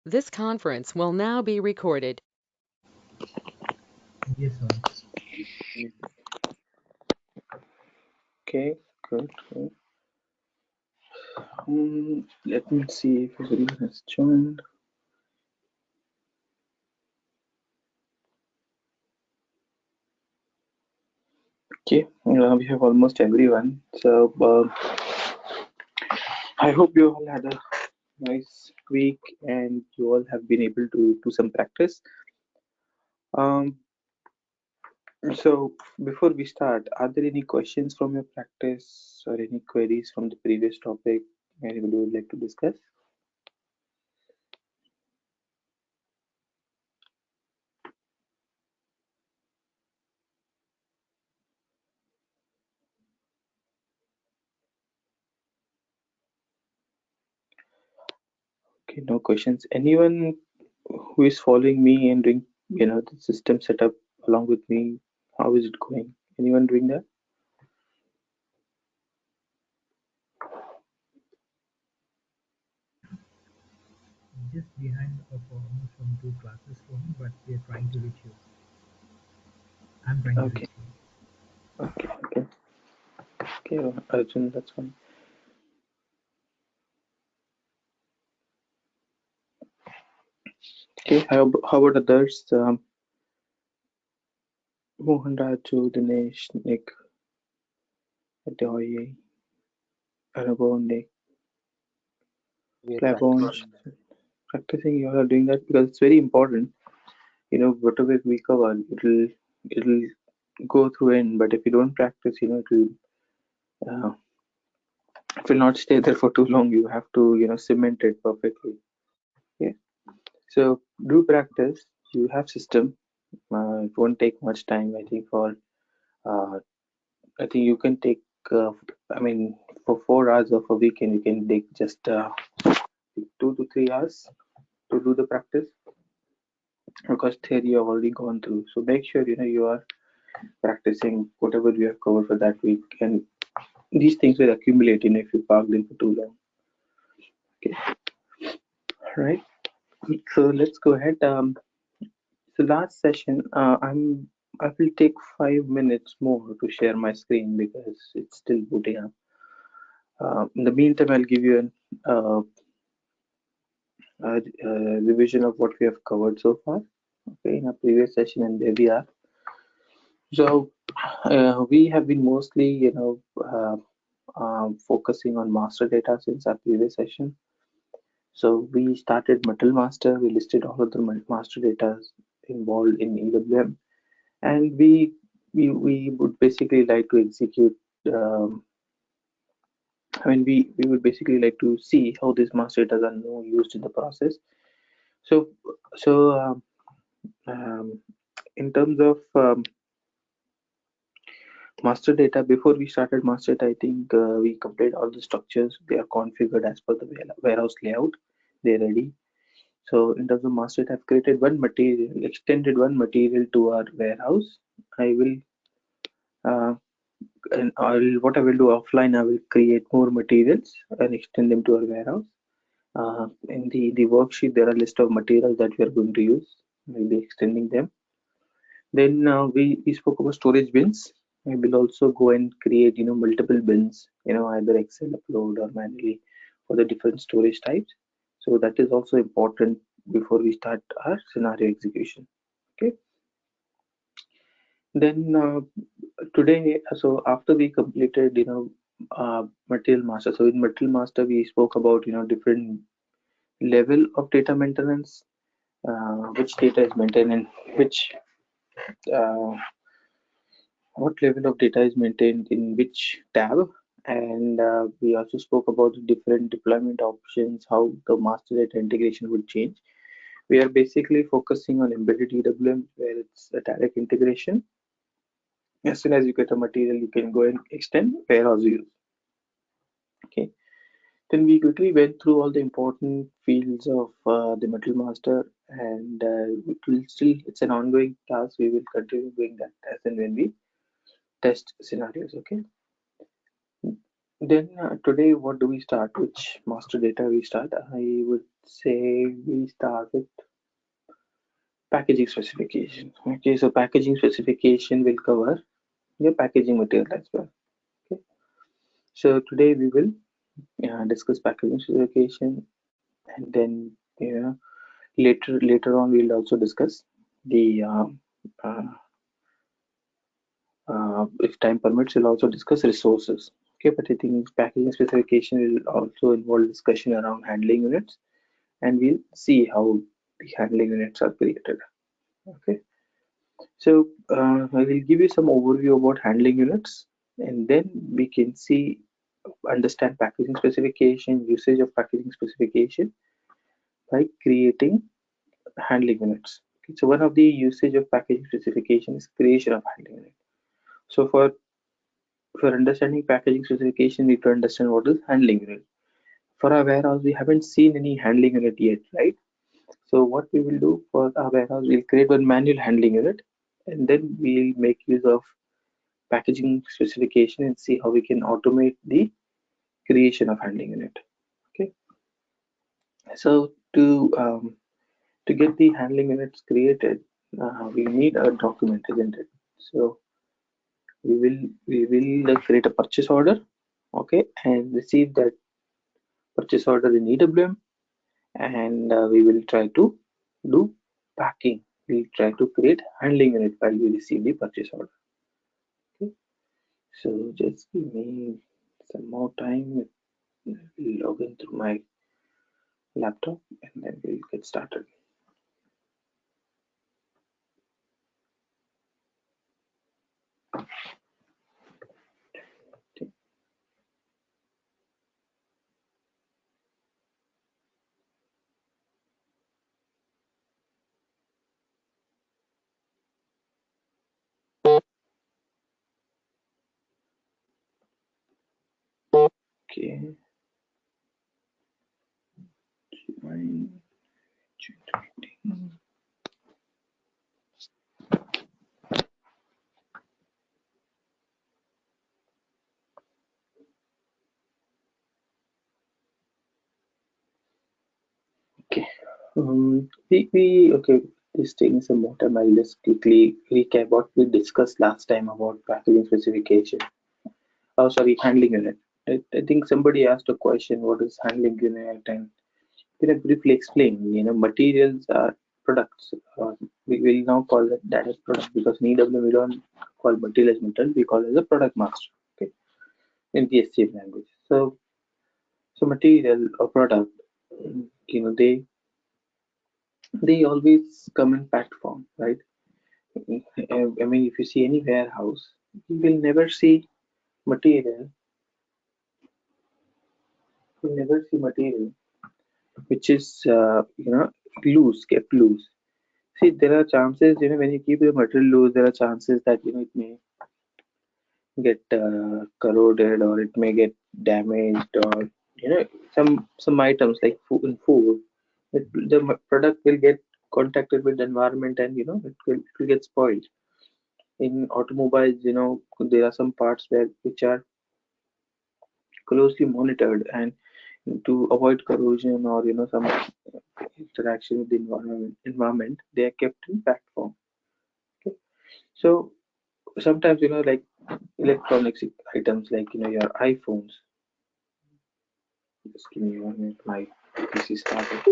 This conference will now be recorded. Yes, sir. Okay, good. Let me see if everyone has joined. Okay, we have almost everyone. So I hope you all had a nice week and you all have been able to do some practice. So before we start, are there any questions from your practice or any queries from the previous topic anybody would like to discuss? Okay, no questions. Anyone who is following me and doing, the system setup along with me, how is it going? Anyone doing that? Just behind almost from 2 classes for him, but we are trying to reach you. I'm trying to Okay, reach you. okay, Arjun, that's fine. Okay, how about others? Mohan Raju, Dinesh, Nick, Adoye, Anubhav, Nick, We are Claiborne, practicing. You all are doing that because it's very important. Whatever we cover, it'll go through in. But if you don't practice, uh, it will not stay there for too long. You have to, cement it perfectly. Okay. So do practice. You have system. It won't take much time. Uh, I think you can take. I mean, for 4 hours of a weekend, you can take just 2 to 3 hours to do the practice because theory you have already gone through. So make sure you are practicing whatever you have covered for that week, and these things will accumulate if you parked in for too long. Okay, right. So let's go ahead. So last session, I will take 5 minutes more to share my screen because it's still booting up. In the meantime, I'll give you a revision of what we have covered so far. Okay, in our previous session and where we are. So we have been mostly, focusing on master data since our previous session. So we started Metal Master. We listed all of the master data involved in EWM, and we would basically like to execute. Um, we would basically like to see how these master data are now used in the process. So um, in terms of master data, before we started master data, I think we completed all the structures. They are configured as per the warehouse layout. They're ready. So in terms of master data, I've created one material, extended one material to our warehouse. I will, uh, and what I will do offline, I will create more materials and extend them to our warehouse. In the worksheet, there are a list of materials that we are going to use. We'll be extending them. Then we spoke about storage bins. I will also go and create multiple bins, either Excel upload or manually for the different storage types. So that is also important before we start our scenario execution. Okay. Then today, so after we completed material master. So in material master we spoke about different level of data maintenance, which data is maintained and which uh, what level of data is maintained in which tab, and we also spoke about the different deployment options, how the master data integration would change. We are basically focusing on embedded EWM where it's a direct integration. As soon as you get a material, you can go and extend warehouse use. Okay. Then we quickly went through all the important fields of the metal master, and it will still, it's an ongoing task. We will continue doing that as and when we test scenarios. Okay. Then today, what do we start? Which master data we start? I would say we start with packaging specification. Okay, so packaging specification will cover your packaging material as well. Okay, so today we will discuss packaging specification, and then later on we'll also discuss the uh, if time permits, we'll also discuss resources. Okay, but I think packaging specification will also involve discussion around handling units, and we'll see how the handling units are created. Okay, so I will give you some overview about handling units, and then we can see understand packaging specification, usage of packaging specification by creating handling units. Okay, so one of the usage of packaging specification is creation of handling unit. So for understanding packaging specification, we need to understand what is handling unit. For our warehouse, we haven't seen any handling unit yet, right? So what we will do for our warehouse, we'll create one manual handling unit, and then we'll make use of packaging specification and see how we can automate the creation of handling unit. Okay, so to get the handling units created, we need a document, isn't it? So we will create a purchase order, okay, and receive that purchase order in EWM, and we will try to do packing. We'll try to create handling unit while we receive the purchase order. Okay, so just give me some more time. We'll log in through my laptop and then we'll get started. Okay, okay. Okay. This taking some more time. I'll just quickly recap what we discussed last time about packaging specification. Oh, sorry, handling unit. I think somebody asked a question, what is handling unit? And briefly explain, materials are products. We will now call that as product because in EW we don't call material as material, we call it as a product master. Okay, in the SAP language. So material or product, they always come in packed form, right? I mean, if you see any warehouse, you will never see material. You will never see material which is loose, kept loose. See, there are chances, when you keep the material loose, there are chances that it may get corroded or it may get damaged, or some items like food, the product will get contacted with the environment, and it will get spoiled. In automobiles, there are some parts which are closely monitored, and to avoid corrosion or some interaction with the environment, they are kept in packed form. Okay, so sometimes like electronics items like your iPhones. Just give me 1 minute, my PC started.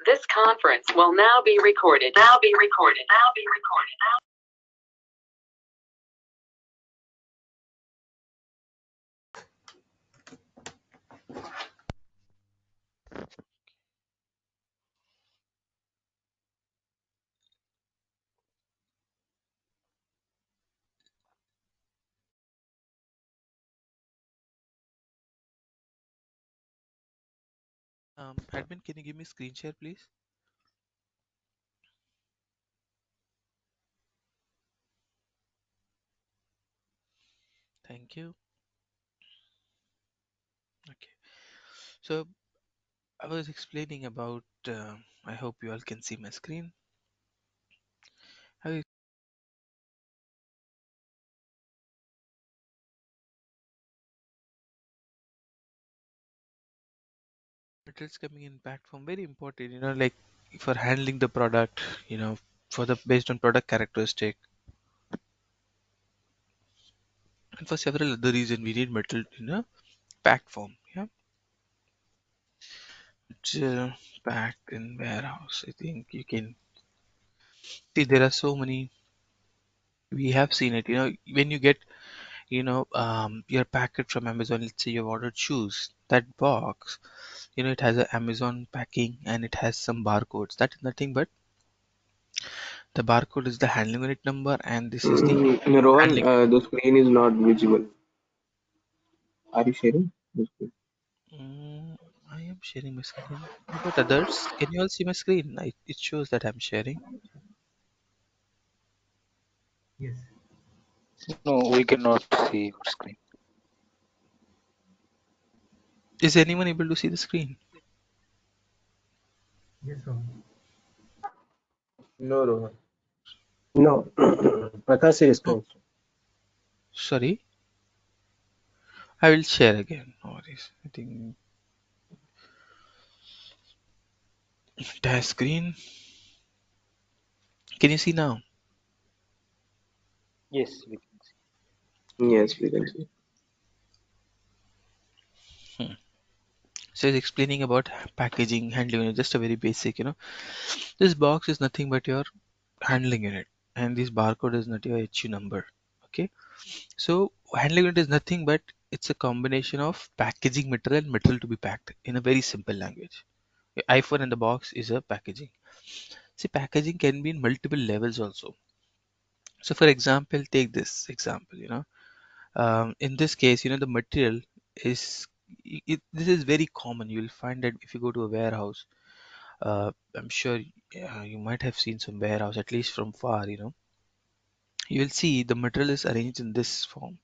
This conference will now be recorded. Now be recorded. Now be recorded. Admin, can you give me screen share, please? Thank you. Okay. So I was explaining about, I hope you all can see my screen. I was Materials coming in packed form, very important, like for handling the product, for the based on product characteristic, and for several other reasons we need metal in a packed form. Yeah. It's packed in warehouse. I think you can see there are so many. We have seen it. When you get your packet from Amazon. Let's say you've ordered shoes. That box, it has a Amazon packing and it has some barcodes. That is nothing but the barcode is the handling unit number, and this is the Rohan, handling. the screen is not visible. Are you sharing the screen? Mm, I am sharing my screen. How about others? Can you all see my screen? It shows that I'm sharing. Yes. No, we cannot see your screen. Is anyone able to see the screen? Yes, Rom. No, Rohan. No, I can't see the Oh, screen. sorry. I will share again. No worries. I think entire screen. Can you see now? Yes, we can see. Yes, we can see. Hmm. So it's explaining about packaging, handling unit, just a very basic. This box is nothing but your handling unit, and this barcode is not your HU number. Okay. So handling unit is nothing but it's a combination of packaging material and material to be packed in a very simple language. Your iPhone in the box is a packaging. See, packaging can be in multiple levels also. So for example, take this example, in this case, the material is, this is very common. You will find that if you go to a warehouse, I'm sure you might have seen some warehouse, at least from far, you will see the material is arranged in this form.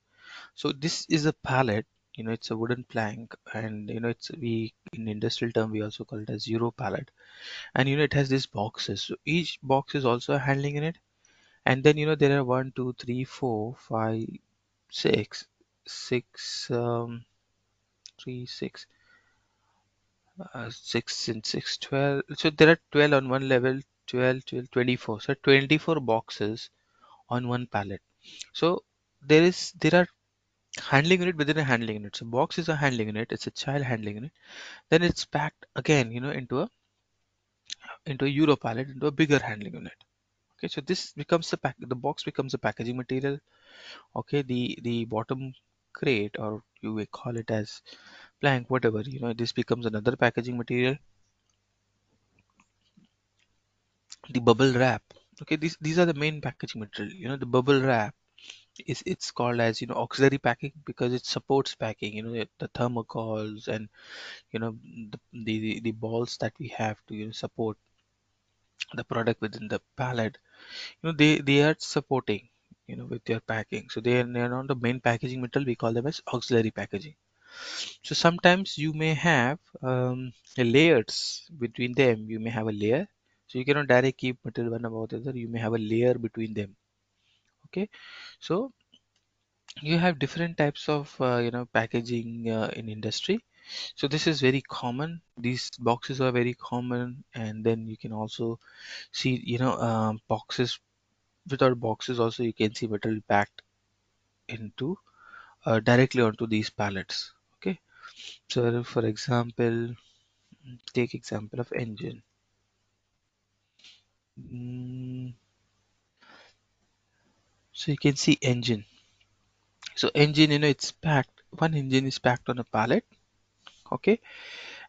So this is a pallet, it's a wooden plank, and it's, we in industrial term we also call it as Euro pallet, and it has these boxes. So each box is also a handling unit, and then there are one, two, three, four, five, six, six, three, six, 6 and 6, 12. So there are 12 on one level, 12, 12, 24. So 24 boxes on one pallet. So there are handling unit within a handling unit. So box is a handling unit, it's a child handling unit. Then it's packed again, into a Euro pallet, into a bigger handling unit. Okay, so this becomes the box becomes a packaging material. Okay, the bottom crate, or you may call it as plank, whatever, this becomes another packaging material. The bubble wrap, okay, these are the main packaging material. The bubble wrap is, it's called as, auxiliary packing because it supports packing, the thermocols, and the balls that we have to, support the product within the pallet. They are supporting, with your packing. So they're not the main packaging material, we call them as auxiliary packaging. So sometimes you may have layers between them. You may have a layer, so you cannot directly keep material one above the other. You may have a layer between them. Okay, so you have different types of packaging in industry. So this is very common. These boxes are very common, and then you can also see, boxes. Without boxes also you can see material packed into directly onto these pallets. Okay, so for example, take example of engine. Mm, so you can see engine. So engine, it's packed. One engine is packed on a pallet. Okay,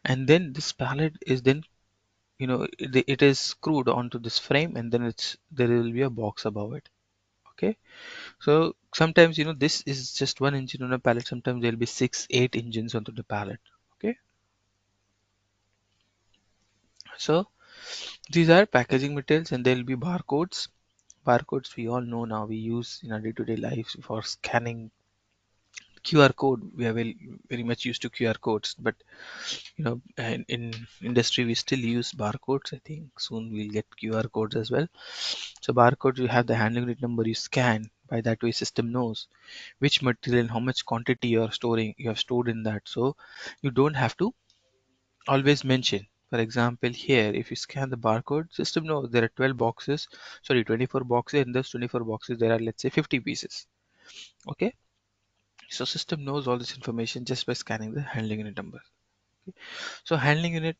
and then this pallet is then, it is screwed onto this frame, and then there will be a box above it. Okay, so sometimes, this is just one engine on a pallet. Sometimes there'll be 6, 8 engines onto the pallet. Okay, so these are packaging materials, and there'll be barcodes. Barcodes we all know now, we use in our day-to-day lives for scanning. QR code, we are very much used to QR codes, but in industry we still use barcodes. I think soon we'll get QR codes as well. So barcodes, you have the handling unit number, you scan. By that way, system knows which material and how much quantity you have stored in that. So you don't have to always mention. For example, here, if you scan the barcode, system knows there are 12 boxes, sorry, 24 boxes. In those 24 boxes, there are, let's say, 50 pieces. Okay. So system knows all this information just by scanning the handling unit number. Okay. So handling unit,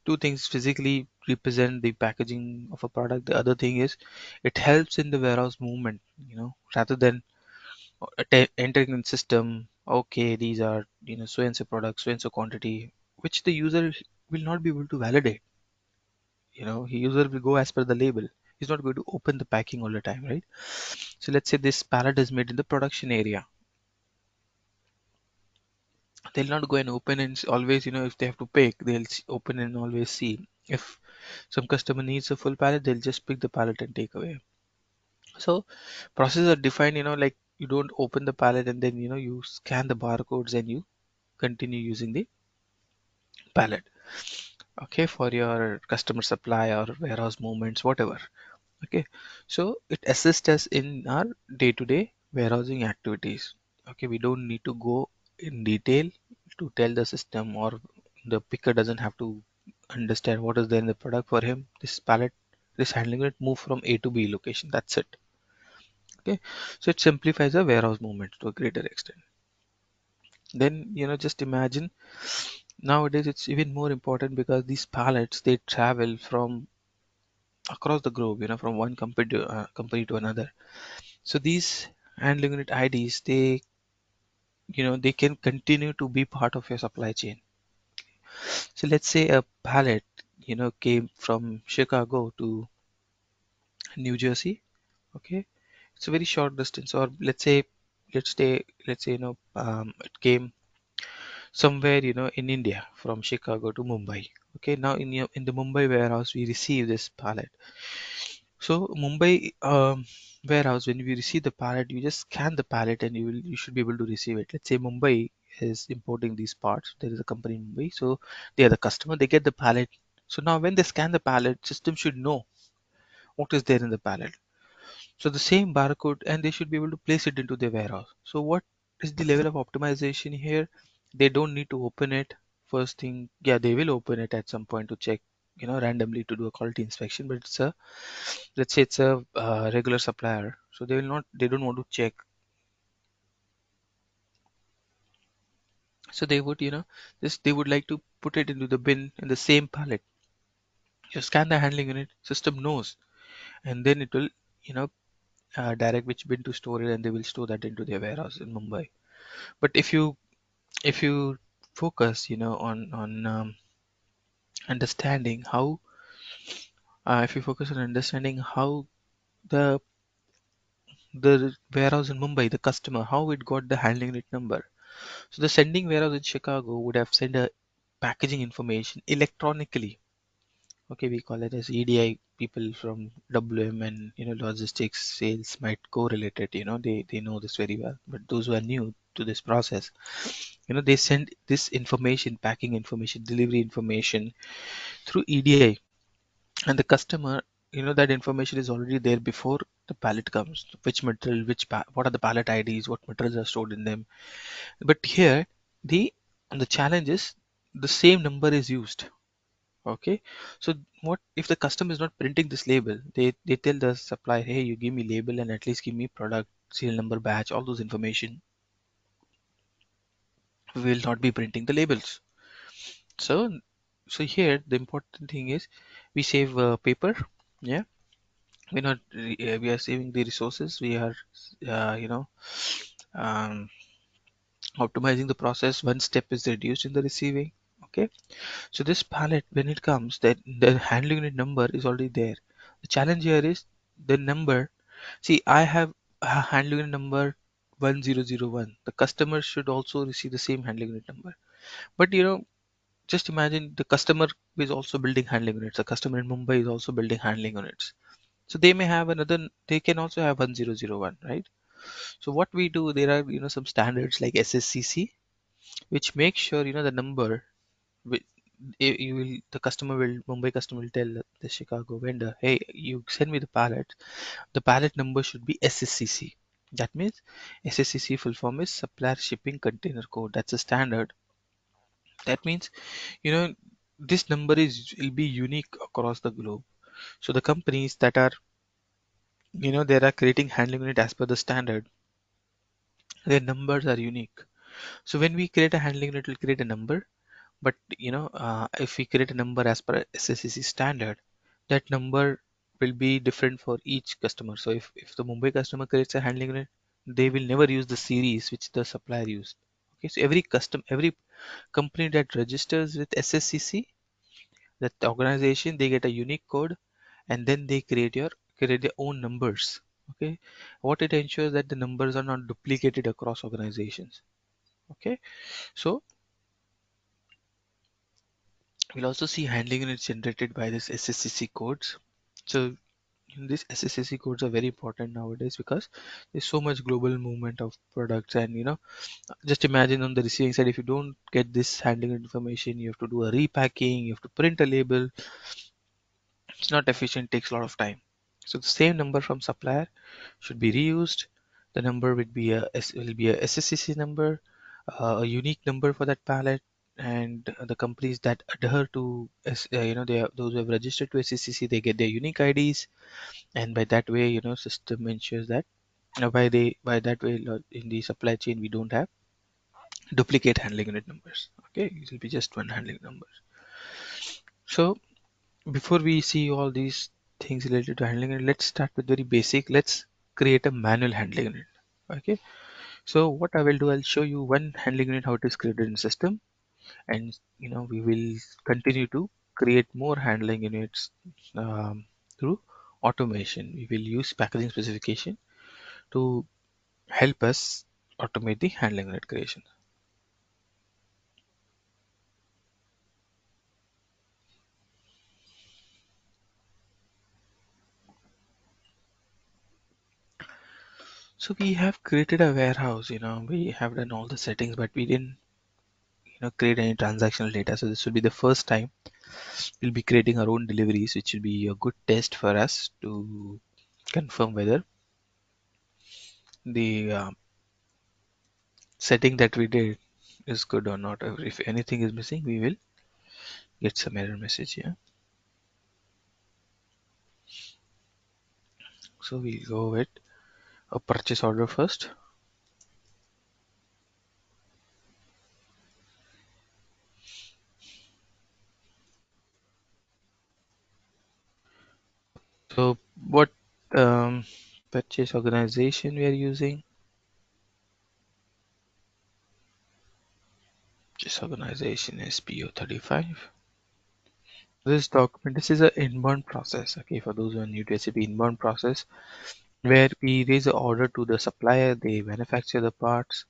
two things: physically represent the packaging of a product. The other thing is it helps in the warehouse movement, rather than entering in system. Okay, these are, so and so products, so and so quantity, which the user will not be able to validate. He user will go as per the label. He's not going to open the packing all the time, right? So let's say this pallet is made in the production area. They'll not go and open and always, if they have to pick, they'll open and always see. If some customer needs a full pallet, they'll just pick the pallet and take away. So processes are defined, like you don't open the pallet and then, you scan the barcodes and you continue using the pallet. Okay, for your customer supply or warehouse movements, whatever. Okay, so it assists us in our day-to-day warehousing activities. Okay, we don't need to go in detail to tell the system, or the picker doesn't have to understand what is there in the product. For him, this pallet, this handling unit move from A to B location. That's it. Okay, so it simplifies the warehouse movement to a greater extent. Then, just imagine nowadays it's even more important because these pallets, they travel from across the globe, from one company to another. So these handling unit IDs, they can continue to be part of your supply chain. So let's say a pallet, came from Chicago to New Jersey. Okay, it's a very short distance. Or let's say it came somewhere, in India, from Chicago to Mumbai. Okay, now in the Mumbai warehouse, we receive this pallet. So Mumbai warehouse, when we receive the pallet, you just scan the pallet and you should be able to receive it. Let's say Mumbai is importing these parts. There is a company in Mumbai, so they are the customer. They get the pallet. So now when they scan the pallet, system should know what is there in the pallet. So the same barcode, and they should be able to place it into their warehouse. So what is the level of optimization here? They don't need to open it. First thing, yeah, they will open it at some point to check, randomly to do a quality inspection, but let's say it's a regular supplier, so they don't want to check. So they would, they would like to put it into the bin in the same pallet. You scan the handling unit, system knows, and then it will, you know direct which bin to store it, and they will store that into their warehouse in Mumbai. But if you focus, on understanding how if you focus on understanding how the warehouse in Mumbai, the customer, how it got the handling unit number. So the sending warehouse in Chicago would have sent a packaging information electronically. Okay, we call it as EDI. People from WM and, logistics sales might correlate it. They know this very well. But those who are new to this process, they send this information, packing information, delivery information through EDI, and the customer, that information is already there before the pallet comes. Which material, what are the pallet IDs, what materials are stored in them. But here, the the challenge is the same number is used. Okay, so what if the customer is not printing this label? They tell the supplier, hey, you give me label and at least give me product, serial number, batch, all those information. We will not be printing the labels. So here the important thing is we save paper. Yeah, we are saving the resources. We are uh, you know um, optimizing the process. One step is reduced in the receiving. Okay, so this pallet, when it comes, that the handling unit number is already there. The challenge here is the number. See, I have a handling unit number 1001. The customer should also receive the same handling unit number. But just imagine the customer is also building handling units. The customer in Mumbai is also building handling units. So they may have they can also have 1001, right? So what we do, there are, some standards like SSCC, which make sure, the number, wi- the customer will, Mumbai customer will tell the Chicago vendor, hey, you send me the pallet. The pallet number should be SSCC. That means SSCC full form is Supplier Shipping Container Code. That's a standard. That means, you know, this number will be unique across the globe. So the companies that are, they are creating handling unit as per the standard, their numbers are unique. So when we create a handling unit, we'll create a number. But if we create a number as per SSCC standard, that number will be different for each customer. So if the Mumbai customer creates a handling unit, they will never use the series which the supplier used. Okay, so every company that registers with SSCC, that organization, they get a unique code, and then they create their own numbers. Okay, what it ensures that the numbers are not duplicated across organizations. Okay, so we'll also see handling units generated by this SSCC codes. So these SSCC codes are very important nowadays because there's so much global movement of products, and just imagine on the receiving side, if you don't get this handling information, you have to do a repacking, you have to print a label. It's not efficient, takes a lot of time. So the same number from supplier should be reused. The number will be a SSCC number, a unique number for that pallet, and the companies that adhere to those who have registered to SSCC, they get their unique IDs, and by that way, system ensures that by that way, in the supply chain, we don't have duplicate handling unit numbers. Okay, it will be just one handling number. So before we see all these things related to handling unit, let's start with very basic. Let's create a manual handling unit. Okay, so what I will do, I'll show you one handling unit, how it is created in system, and we will continue to create more handling units through automation. We will use packaging specification to help us automate the handling unit creation. So we have created a warehouse, we have done all the settings, but we didn't create any transactional data. So this will be the first time we'll be creating our own deliveries, which will be a good test for us to confirm whether the setting that we did is good or not. Or if anything is missing, we will get some error message here. So we'll go with a purchase order first. So what purchase organization we are using? Purchase organization is PO35. This document, this is an inbound process. Okay, for those who are new to SAP, inbound process where we raise an order to the supplier, they manufacture the parts,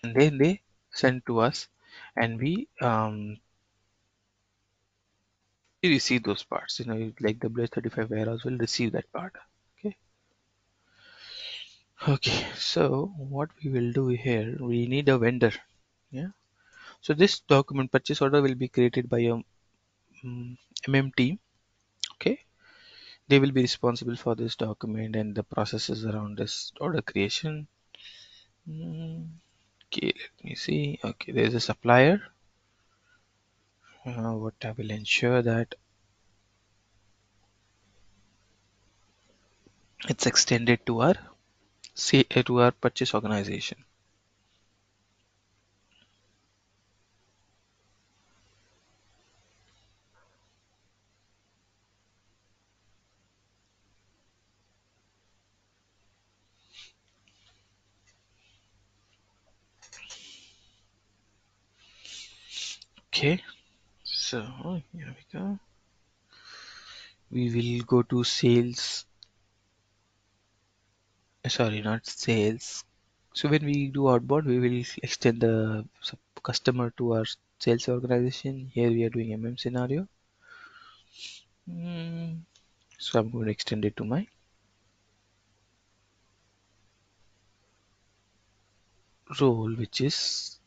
and then they send to us, and we receive those parts. Like the WS35 warehouse will receive that part. Okay. Okay. So what we will do here, we need a vendor. Yeah. So this document purchase order will be created by a MM team. Okay. They will be responsible for this document and the processes around this order creation. Okay, let me see. Okay, there's a supplier. What I will ensure that it's extended to our to our purchase organization. Okay, so here we go. We will go to sales. Sorry, not sales. So when we do outbound, we will extend the customer to our sales organization. Here we are doing MM scenario. So I'm going to extend it to my role, which is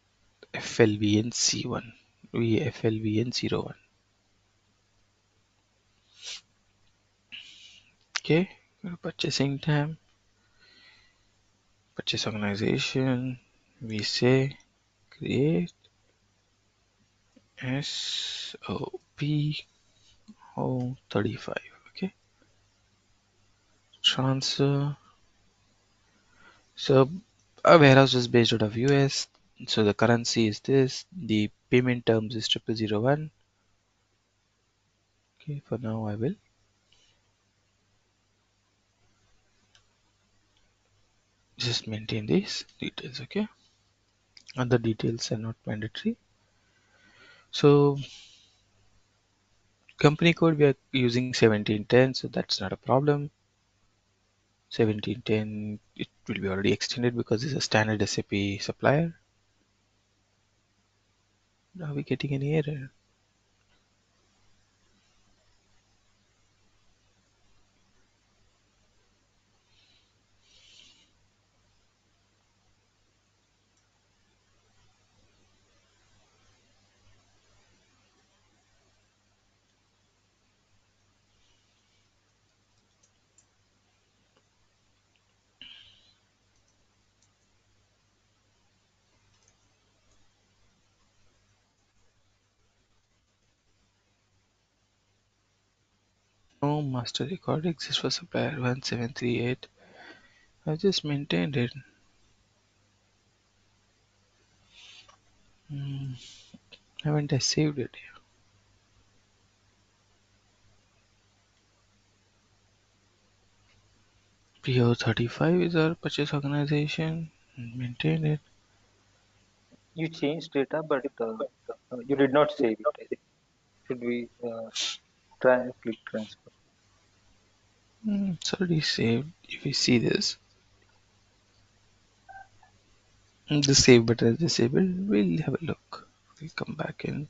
FLVN C1. We FLVN 01. Okay, purchasing time, purchase organization. We say create S So PO35. Okay. Transfer. So a warehouse is based out of US. So the currency is this. The payment terms is 0001. Okay. For now, I will just maintain these details. Okay. Other details are not mandatory. So company code we are using 1710. So that's not a problem. 1710 it will be already extended because it's a standard SAP supplier. Are we getting any error? No master record exists for supplier 1738. I just maintained it. Haven't I saved it? PO35 is our purchase organization. Maintain it. You changed data, but you did not save it. I think. Should we click transfer? It's already saved. If we see this, the save button is disabled. We'll have a look. We'll come back in.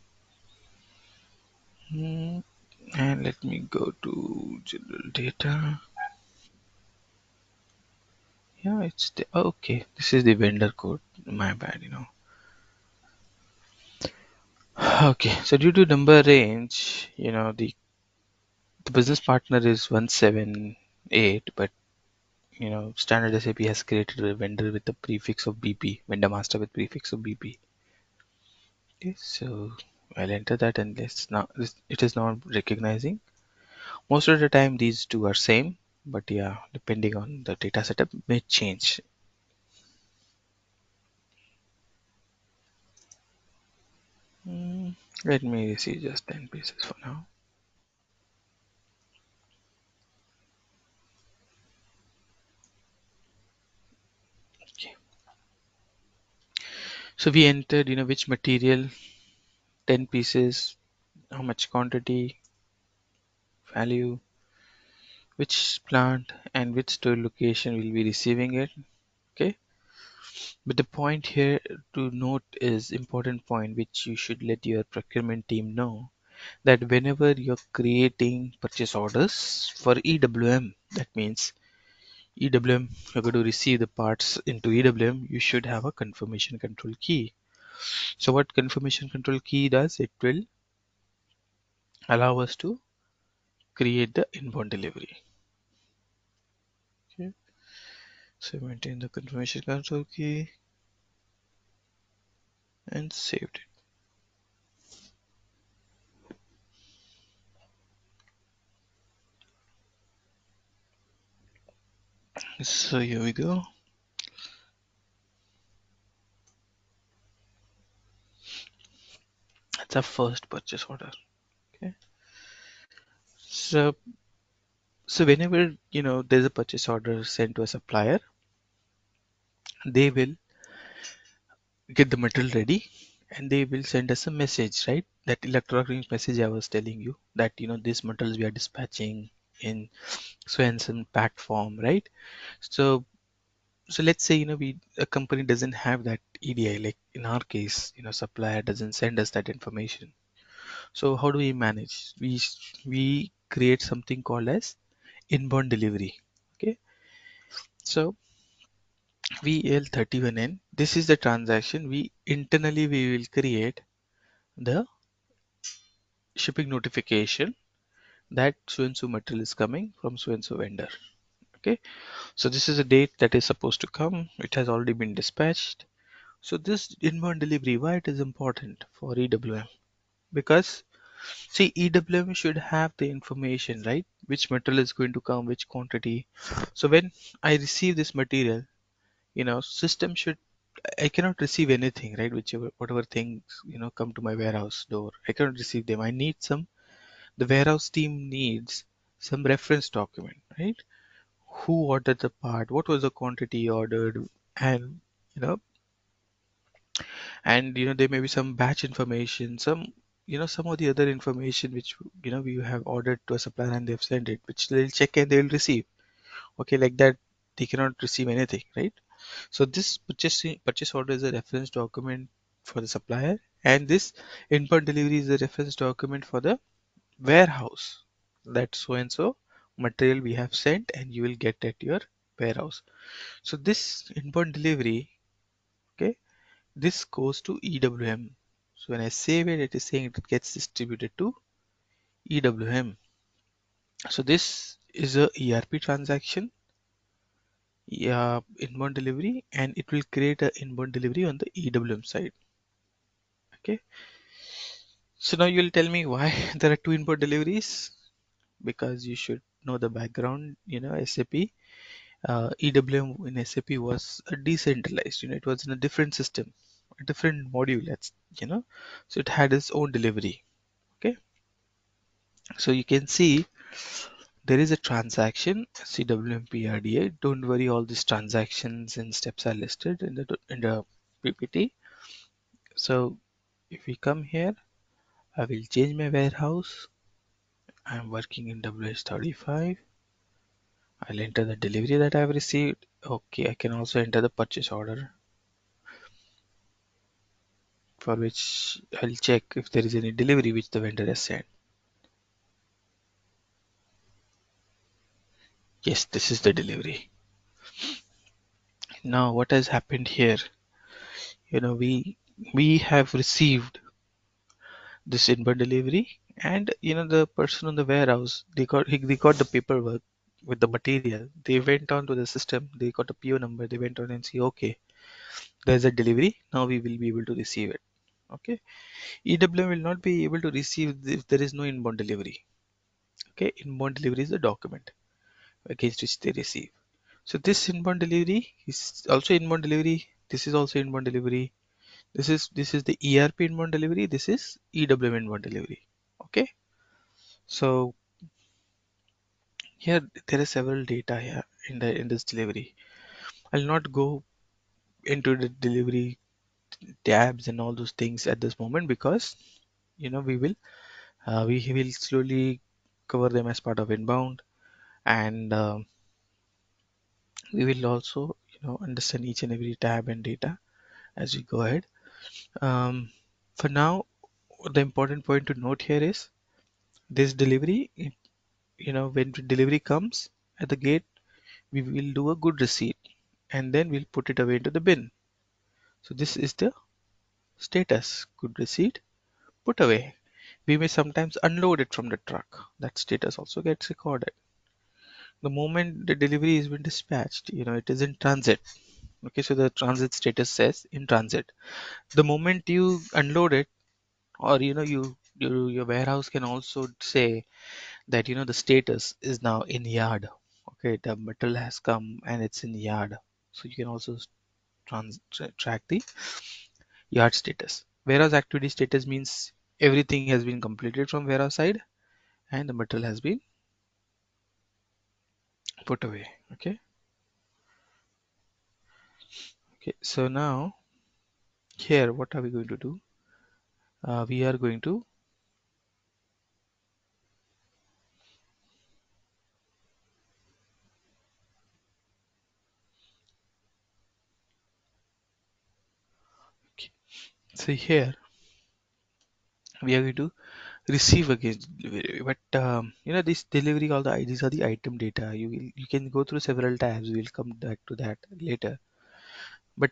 And let me go to general data. Yeah, it's the okay. This is the vendor code. My bad. Okay, so due to number range, the business partner is 178, but standard SAP has created a vendor with the prefix of BP, vendor master with prefix of BP. Okay, so I'll enter that and it is not recognizing. Most of the time these two are same, but yeah, depending on the data setup may change. Let me see just 10 pieces for now. Okay. So we entered, which material, 10 pieces, how much quantity, value, which plant and which store location will be receiving it. Okay. But the point here to note is important point which you should let your procurement team know, that whenever you're creating purchase orders for EWM, that means EWM, you're going to receive the parts into EWM, you should have a confirmation control key. So what confirmation control key does, it will allow us to create the inbound delivery. Okay. So maintain the confirmation control key and saved it. So here we go. That's our first purchase order. Okay. So whenever there's a purchase order sent to a supplier, they will get the material ready and they will send us a message, right? That electronic message I was telling you, that these materials we are dispatching in so and so packed form, right? So let's say a company doesn't have that EDI, like in our case, supplier doesn't send us that information. So how do we manage? We create something called as inbound delivery. Okay. So VL31N, this is the transaction we internally we will create the shipping notification that so and so material is coming from so and so vendor. Okay, so this is a date that is supposed to come. It has already been dispatched. So this inbound delivery, why it is important for EWM? Because See, EWM should have the information, right? Which material is going to come, which quantity. So when I receive this material, system should, I cannot receive anything, right? Whichever, whatever things, come to my warehouse door, I cannot receive them. I need the warehouse team needs some reference document, right? Who ordered the part, what was the quantity ordered, and, you know, there may be some batch information, some of the other information which, we have ordered to a supplier and they've sent it, which they'll check and they'll receive. Okay, like that, they cannot receive anything, right? So this purchase order is a reference document for the supplier, and this inbound delivery is a reference document for the warehouse. That so and so material we have sent and you will get at your warehouse. So this inbound delivery, okay, this goes to EWM. So when I save it, it is saying it gets distributed to EWM. So this is a ERP transaction, yeah, inbound delivery, and it will create a inbound delivery on the EWM side. Okay. So now you'll tell me why there are two inbound deliveries, because you should know the background. SAP EWM in SAP was a decentralized. It was in a different system, a different module. So it had its own delivery. Okay. So you can see there is a transaction CWMPRDA. Don't worry, all these transactions and steps are listed in the PPT. So if we come here, I will change my warehouse. I'm working in WH35. I'll enter the delivery that I've received. Okay, I can also enter the purchase order, for which I'll check if there is any delivery which the vendor has sent. Yes, this is the delivery. Now what has happened here? We have received this inbound delivery, and the person on the warehouse, they got the paperwork with the material. They went on to the system, they got a PO number, they went on and see, okay, there's a delivery, now we will be able to receive it. Okay. EWM will not be able to receive if there is no inbound delivery. Okay, inbound delivery is the document against which they receive. So this inbound delivery is also inbound delivery. This is also inbound delivery. This is the ERP inbound delivery. This is EWM inbound delivery. Okay. So here there are several data here in this delivery. I'll not go into the delivery tabs and all those things at this moment, because we will slowly cover them as part of inbound, and we will also understand each and every tab and data as we go ahead. For now, the important point to note here is this delivery. When the delivery comes at the gate, we will do a good receipt and then we'll put it away into the bin. So this is the status: good receipt, put away. We may sometimes unload it from the truck. That status also gets recorded. The moment the delivery has been dispatched, it is in transit. Okay, so the transit status says in transit. The moment you unload it, or your warehouse can also say that the status is now in yard. Okay, the metal has come and it's in yard. So you can also track the yard status. Warehouse activity status means everything has been completed from warehouse side and the metal has been put away. Okay. Okay. So now here, what are we going to do? We are going to see here we are going to receive against delivery. But this delivery, all the IDs are the item data. You can go through several tabs. We'll come back to that later. But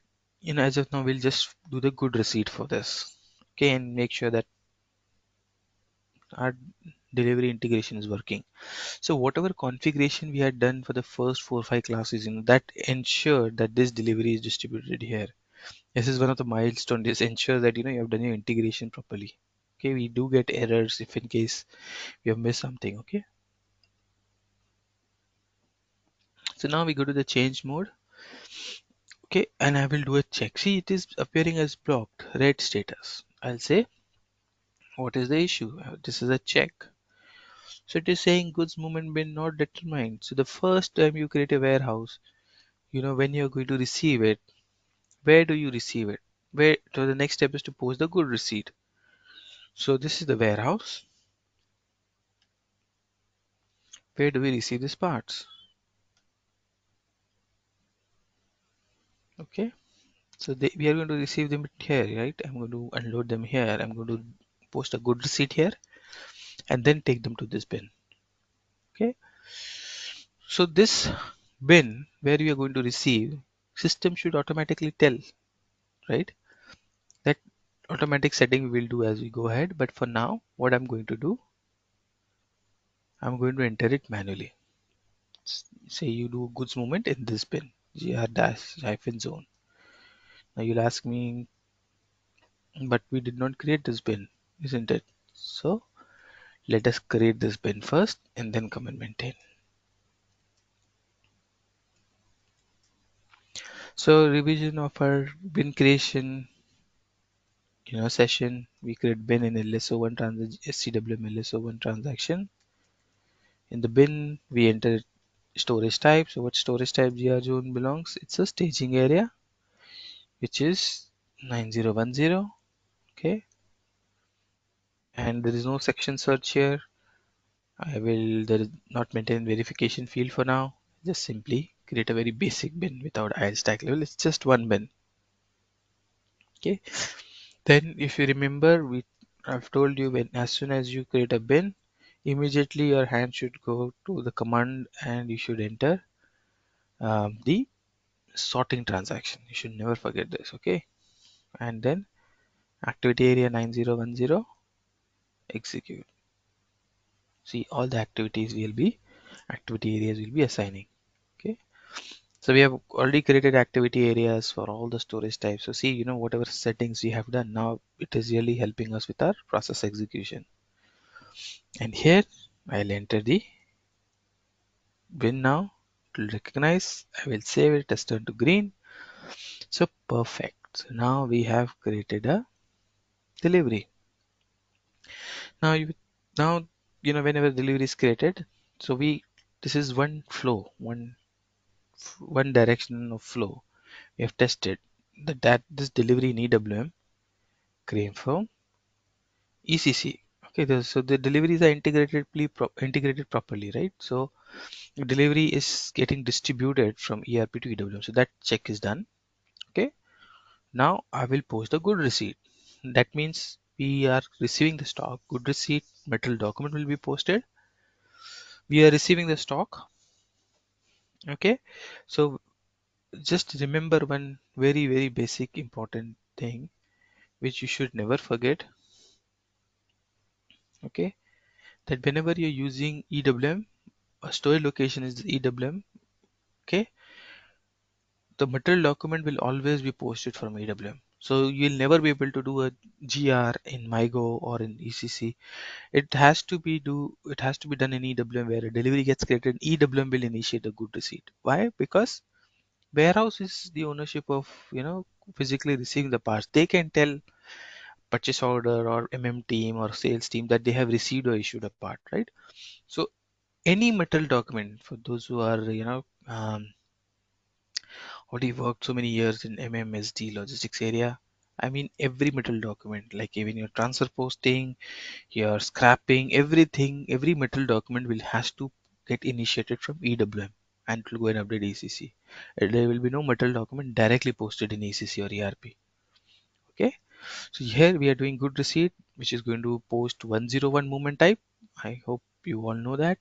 as of now, we'll just do the good receipt for this. Okay, and make sure that our delivery integration is working. So whatever configuration we had done for the first 4 or 5 classes, that ensured that this delivery is distributed here. This is one of the milestones. This ensure that you have done your integration properly. Okay, we do get errors if in case we have missed something. Okay, so now we go to the change mode. Okay, and I will do a check. See, it is appearing as blocked, red status. I'll say, what is the issue? This is a check. So it is saying goods movement bin not determined. So the first time you create a warehouse, when you're going to receive it, where do you receive it? Where, so the next step is to post the good receipt. So this is the warehouse. Where do we receive these parts? Okay, so we are going to receive them here, right? I'm going to unload them here. I'm going to post a good receipt here and then take them to this bin. Okay, so this bin where you are going to receive, system should automatically tell, right? That automatic setting we will do as we go ahead. But for now, what I'm going to do, I'm going to enter it manually. Say you do goods movement in this bin, gr dash hyphen zone. Now you'll ask me, but we did not create this bin, isn't it? So let us create this bin first and then come and maintain. So revision of our bin creation, session. We create bin in LSO1 SCWM LSO1 transaction. In the bin, we enter storage type. So what storage type GR zone belongs? It's a staging area, which is 9010. Okay, and there is no section search here. There is not maintain verification field for now. Just simply create a very basic bin without IL stack level. It's just one bin. Okay. Then if you remember, I've told you when as soon as you create a bin, immediately your hand should go to the command and you should enter the sorting transaction. You should never forget this. Okay. And then activity area 9010 execute. See, all the activity areas will be assigning. Okay. So we have already created activity areas for all the storage types. So see, whatever settings we have done now, it is really helping us with our process execution. And here I'll enter the bin now to recognize. I will save it as turn to green. So perfect. So now we have created a delivery. Now whenever delivery is created, so this is one flow, one direction of flow. We have tested that this delivery in EWM came from ECC. Okay, so the deliveries are integrated properly, right? So delivery is getting distributed from ERP to EWM. So that check is done. Okay. Now I will post the good receipt. That means we are receiving the stock. Good receipt metal document will be posted. We are receiving the stock. Okay. So just remember one very, very basic important thing which you should never forget. Okay. That whenever you're using EWM, a storage location is the EWM. Okay. The material document will always be posted from EWM. So you'll never be able to do a GR in MyGo or in ECC. It has to be done in EWM where a delivery gets created. EWM will initiate a good receipt. Why? Because warehouse is the ownership of physically receiving the parts. They can tell purchase order or team or sales team that they have received or issued a part, right? So any material document for those who are already worked so many years in MMSD logistics area. I mean, every material document, like even your transfer posting, your scrapping, everything, every material document will has to get initiated from EWM and it will go and update ECC. There will be no material document directly posted in ECC or ERP. Okay, so here we are doing good receipt, which is going to post 101 movement type. I hope you all know that.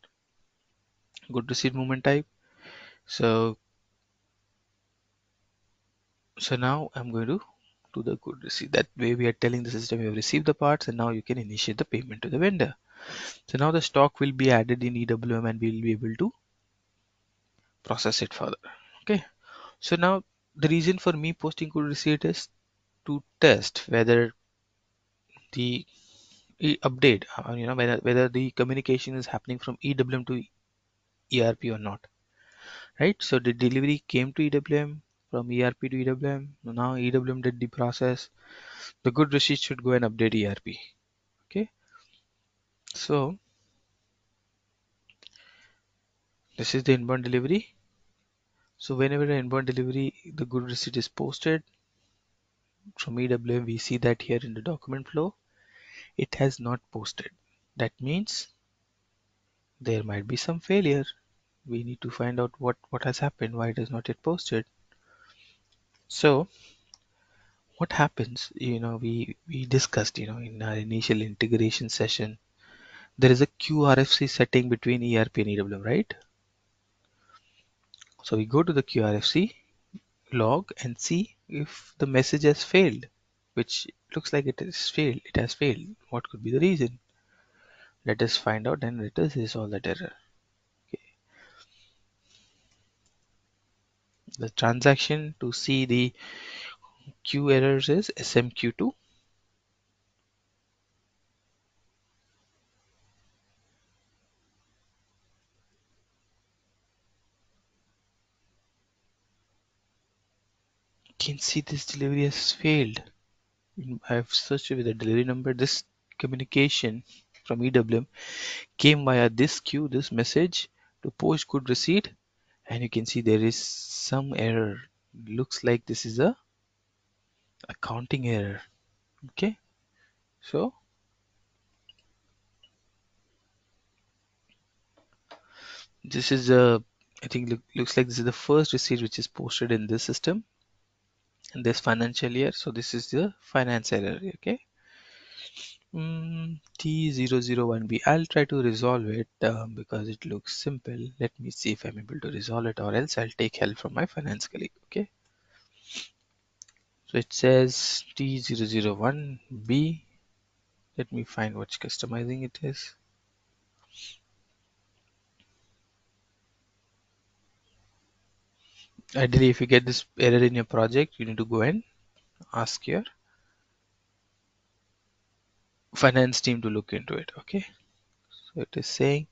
Good receipt movement type. So now I'm going to do the good receipt. That way we are telling the system you have received the parts and now you can initiate the payment to the vendor. So now the stock will be added in EWM and we'll be able to process it further. Okay. So now the reason for me posting good receipt is to test whether the update, whether the communication is happening from EWM to ERP or not, right? So the delivery came to EWM, from ERP to EWM. Now EWM did the process. The good receipt should go and update ERP. Okay, so this is the inbound delivery. So whenever the inbound delivery, the good receipt is posted from EWM, we see that here in the document flow, it has not posted. That means there might be some failure. We need to find out what has happened, why it is not yet posted. So what happens, we discussed, in our initial integration session, there is a QRFC setting between ERP and EWM, right? So we go to the QRFC log and see if the message has failed, which looks like it has failed. What could be the reason? Let us find out and let us resolve that error. Okay. The transaction to see the Q errors is SMQ2. You can see this delivery has failed. I have searched with the delivery number. This communication from EWM came via this queue, this message to post good receipt, and you can see there is some error. Looks like this is a accounting error. Okay, so this is I think looks like this is the first receipt which is posted in this system in this financial year. So this is the finance error. Okay. T001B. I'll try to resolve it because it looks simple. Let me see if I'm able to resolve it, or else I'll take help from my finance colleague. Okay. So it says T001B. Let me find which customizing it is. Ideally, if you get this error in your project, you need to go and ask your finance team to look into it. Okay. So it is saying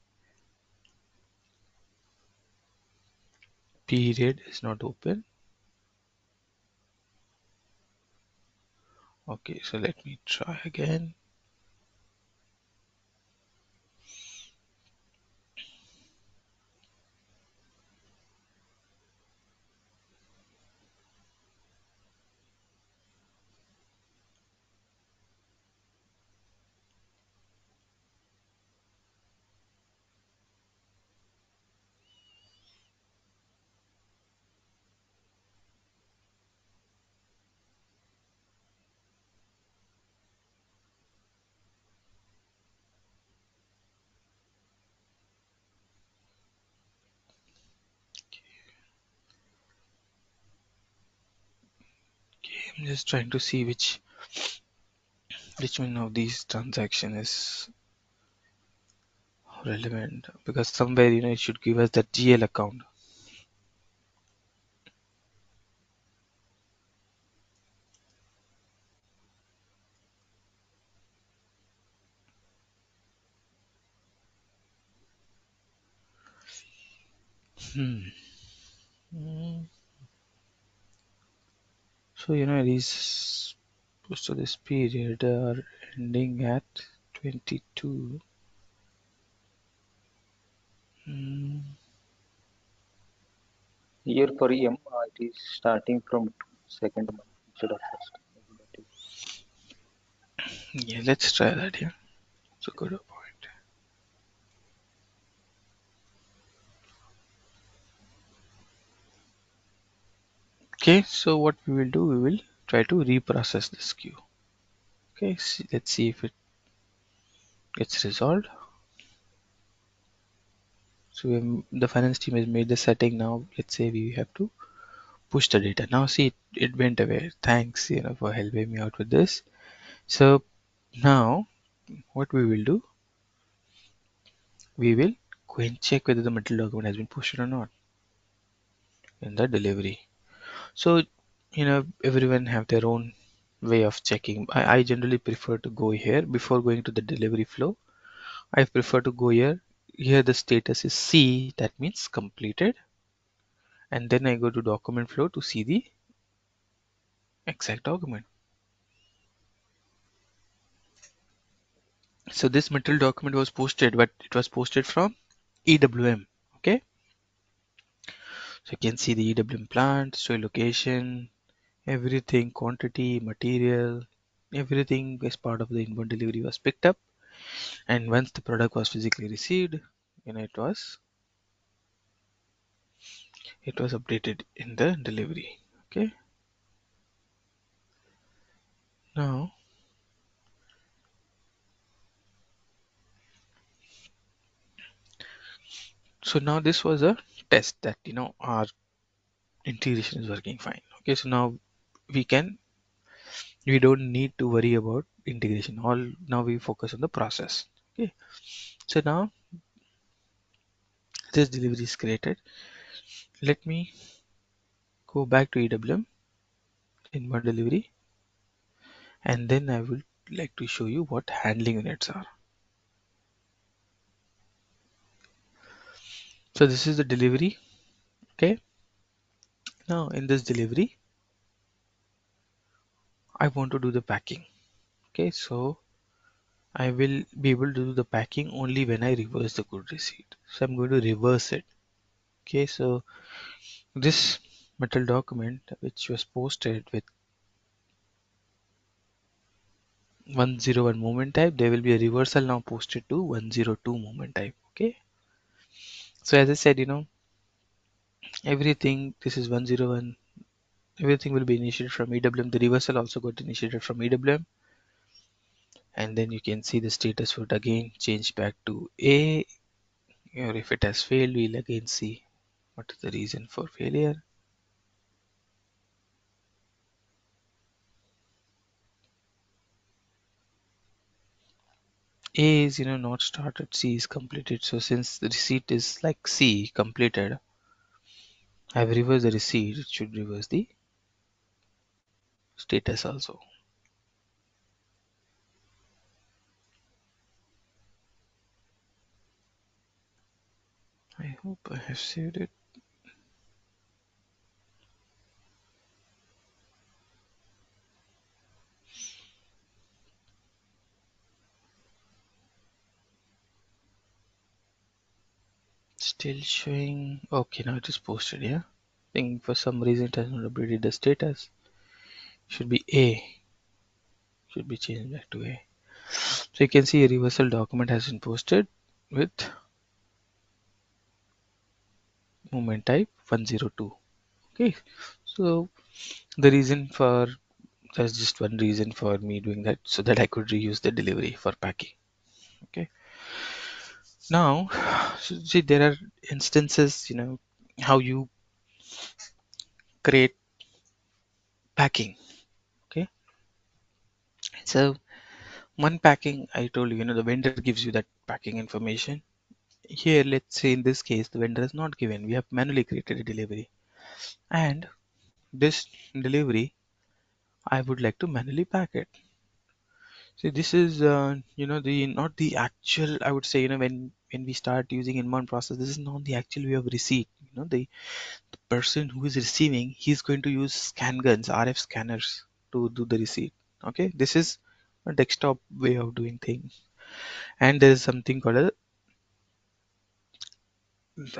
period is not open. Okay, so let me try again. Okay, I'm just trying to see which one of these transaction is relevant, because somewhere it should give us that GL account. Hmm. So these most of this period are ending at 22. Hmm. Here for M, it is starting from second month instead of first. Yeah, let's try that here. It's a good point. Okay, so what we will do, we will try to reprocess this queue. Okay, let's see if it gets resolved. So the finance team has made the setting. Now let's say we have to push the data. Now see, it went away. Thanks for helping me out with this. So now what we will do, we will go and check whether the material document has been pushed or not in the delivery. So everyone have their own way of checking. I generally prefer to go here before going to the delivery flow. I prefer to go here. Here the status is C, that means completed. And then I go to document flow to see the exact document. So this material document was posted, but it was posted from EWM. Okay. So you can see the EWM plant, story location, everything, quantity, material, everything as part of the inbound delivery was picked up. And once the product was physically received, it was updated in the delivery. Okay. Now, so now this was a test that our integration is working fine. Okay, so now we don't need to worry about integration. All now we focus on the process. Okay, so now this delivery is created. Let me go back to EWM inbound delivery, and then I will like to show you what handling units are. So this is the delivery. Okay, now in this delivery I want to do the packing. Okay, so I will be able to do the packing only when I reverse the good receipt. So I'm going to reverse it. Okay, so this metal document which was posted with 101 movement type, there will be a reversal now posted to 102 movement type. Okay, so as I said, everything, this is 101, everything will be initiated from EWM. The reversal also got initiated from EWM, and then you can see the status would again change back to A, or if it has failed, we'll again see what is the reason for failure. A is not started, C is completed. So since the receipt is like C completed, I've reversed the receipt, it should reverse the status also. I hope I have saved it. Still showing. Okay, now it is posted. Yeah, I think for some reason it has not updated the status. Should be A. Should be changed back to A. So you can see a reversal document has been posted with movement type 102. Okay, so the reason for there's just one reason for me doing that, so that I could reuse the delivery for packing. Okay, now so see there are instances how you create packing. Okay, so one packing, I told you, the vendor gives you that packing information. Here, let's say in this case, the vendor is not given. We have manually created a delivery, and this delivery, I would like to manually pack it. See, this is, the not the actual. I would say, when we start using inbound process, this is not the actual way of receipt. The person who is receiving, he's going to use scan guns, RF scanners to do the receipt. Okay, this is a desktop way of doing things, and there is something called a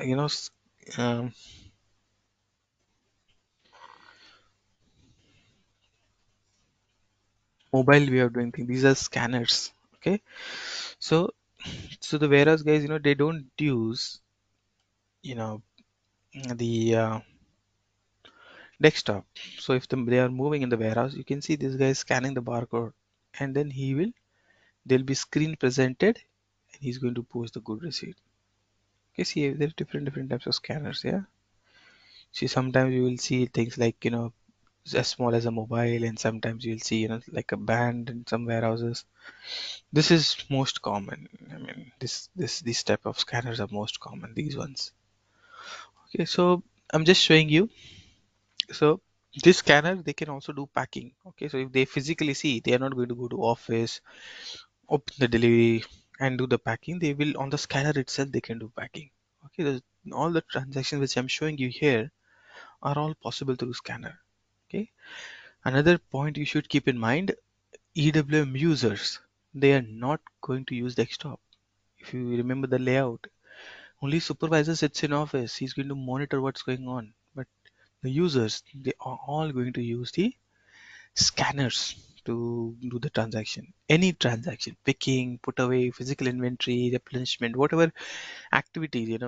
you know s- um, mobile way of doing things. These are scanners. Okay, so the warehouse guys, they don't use you know the desktop. So if they are moving in the warehouse, you can see this guy is scanning the barcode, and then there'll be screen presented, and he's going to post the good receipt. Okay, see there are different types of scanners. Yeah, see sometimes you will see things like as small as a mobile, and sometimes you'll see like a band in some warehouses. This is most common. I mean, these type of scanners are most common. These ones. Okay, so I'm just showing you. So This scanner, they can also do packing. Okay, so if they physically see, they are not going to go to office, open the delivery and do the packing. They will, on the scanner itself, they can do packing. Okay, all the transactions which I'm showing you here are all possible through scanner. Okay, another point you should keep in mind, EWM users, they are not going to use desktop. If you remember the layout, only supervisor sits in office, he's going to monitor what's going on, but the users, they are all going to use the scanners to do the transaction. Any transaction, picking, put away, physical inventory, replenishment, whatever activities,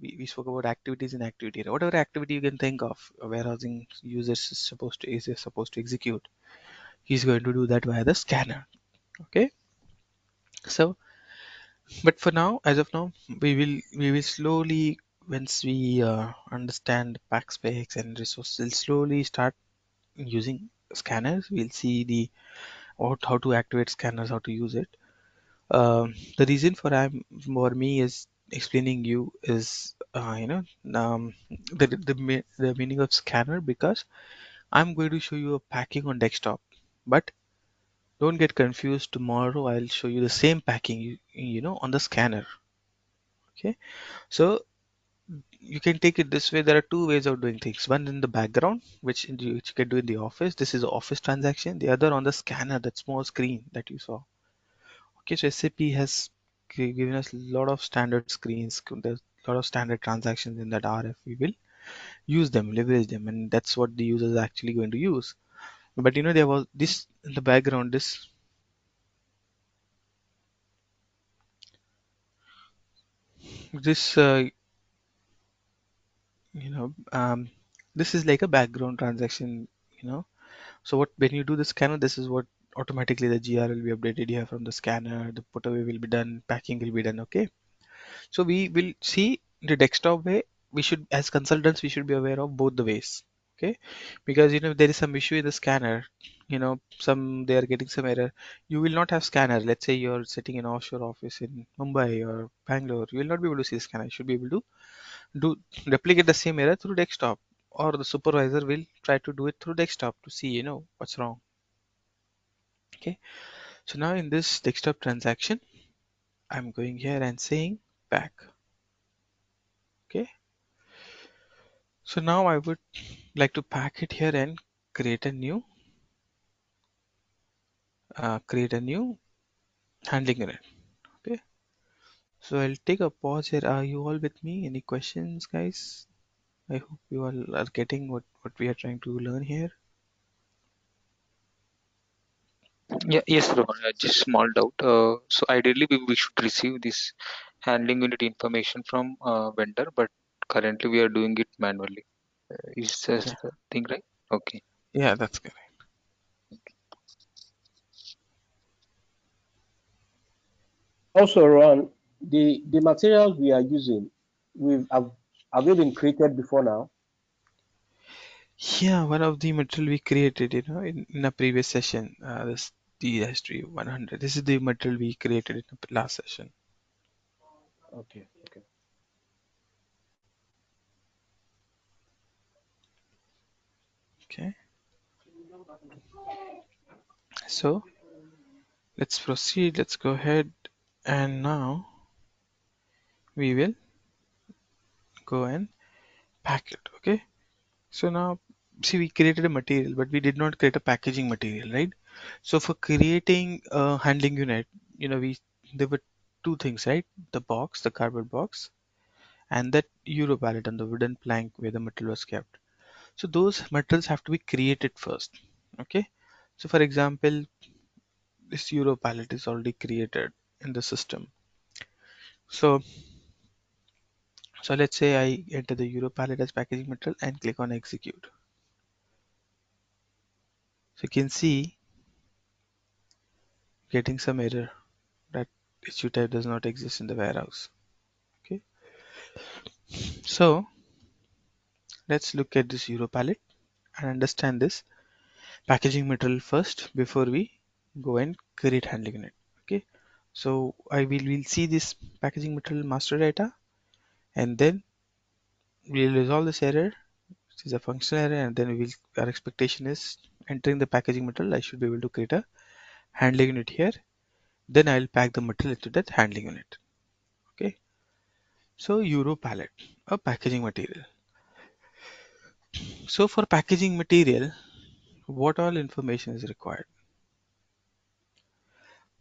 we spoke about activities in activity area. Whatever activity you can think of, a warehousing users is supposed to execute, he's going to do that via the scanner. Okay, so but for now, as of now, we will slowly, once we understand pack specs and resources, we'll slowly start using scanners. We'll see the how to activate scanners, how to use it. The reason for me is explaining you is the meaning of scanner, because I'm going to show you a packing on desktop, but don't get confused. Tomorrow I'll show you the same packing on the scanner. Okay, so you can take it this way. There are two ways of doing things. One in the background, which you can do in the office. This is an office transaction. The other on the scanner, that small screen that you saw. Okay, so SAP has given us a lot of standard screens. There's a lot of standard transactions in that RF. We will use them, leverage them, and that's what the user is actually going to use. But there was this in the background. This you know this is like a background transaction. You know, so what when you do the scanner, this is what automatically the GR will be updated here from the scanner. The put away will be done, packing will be done. Okay. So we will see the desktop way. We should, as consultants, we should be aware of both the ways. Okay, because if there is some issue in the scanner, some they are getting some error. You will not have scanner. Let's say you're sitting in offshore office in Mumbai or Bangalore. You will not be able to see the scanner. You should be able to do replicate the same error through desktop, or the supervisor will try to do it through desktop to see what's wrong. Okay, so now in this desktop transaction, I'm going here and saying back. Okay, so now I would like to pack it here and create a new handling unit. Okay, so I'll take a pause here. Are you all with me? Any questions, guys? I hope you all are getting what we are trying to learn here. Yeah, yes, Rohan. Just small doubt. So ideally, we should receive this handling unit information from vendor, but currently we are doing it manually. Is Yeah, this thing right? Okay. yeah, that's correct. Also, Ron, the materials we are using, have they been created before now? Yeah, one of the material we created, in a previous session, this the history 100. This is the material we created in the last session. Okay, okay. Okay, so let's proceed. Let's go ahead, and now we will go and pack it. Okay, so now see, we created a material, but we did not create a packaging material, right? So for creating a handling unit, we there were two things, right? The box, the cardboard box, and that Euro pallet on the wooden plank where the material was kept. So those materials have to be created first. Okay. So for example, this Euro palette is already created in the system. So let's say I enter the Euro palette as packaging material and click on execute. So you can see getting some error that issue type does not exist in the warehouse. Okay. So let's look at this Euro palette and understand this packaging material first before we go and create handling unit. Okay. So we'll see this packaging material master data, and then we'll resolve this error. It is a functional array, and then our expectation is entering the packaging material. I should be able to create a handling unit here. Then I'll pack the material into that handling unit. Okay. So Euro pallet, a packaging material. So for packaging material, what all information is required?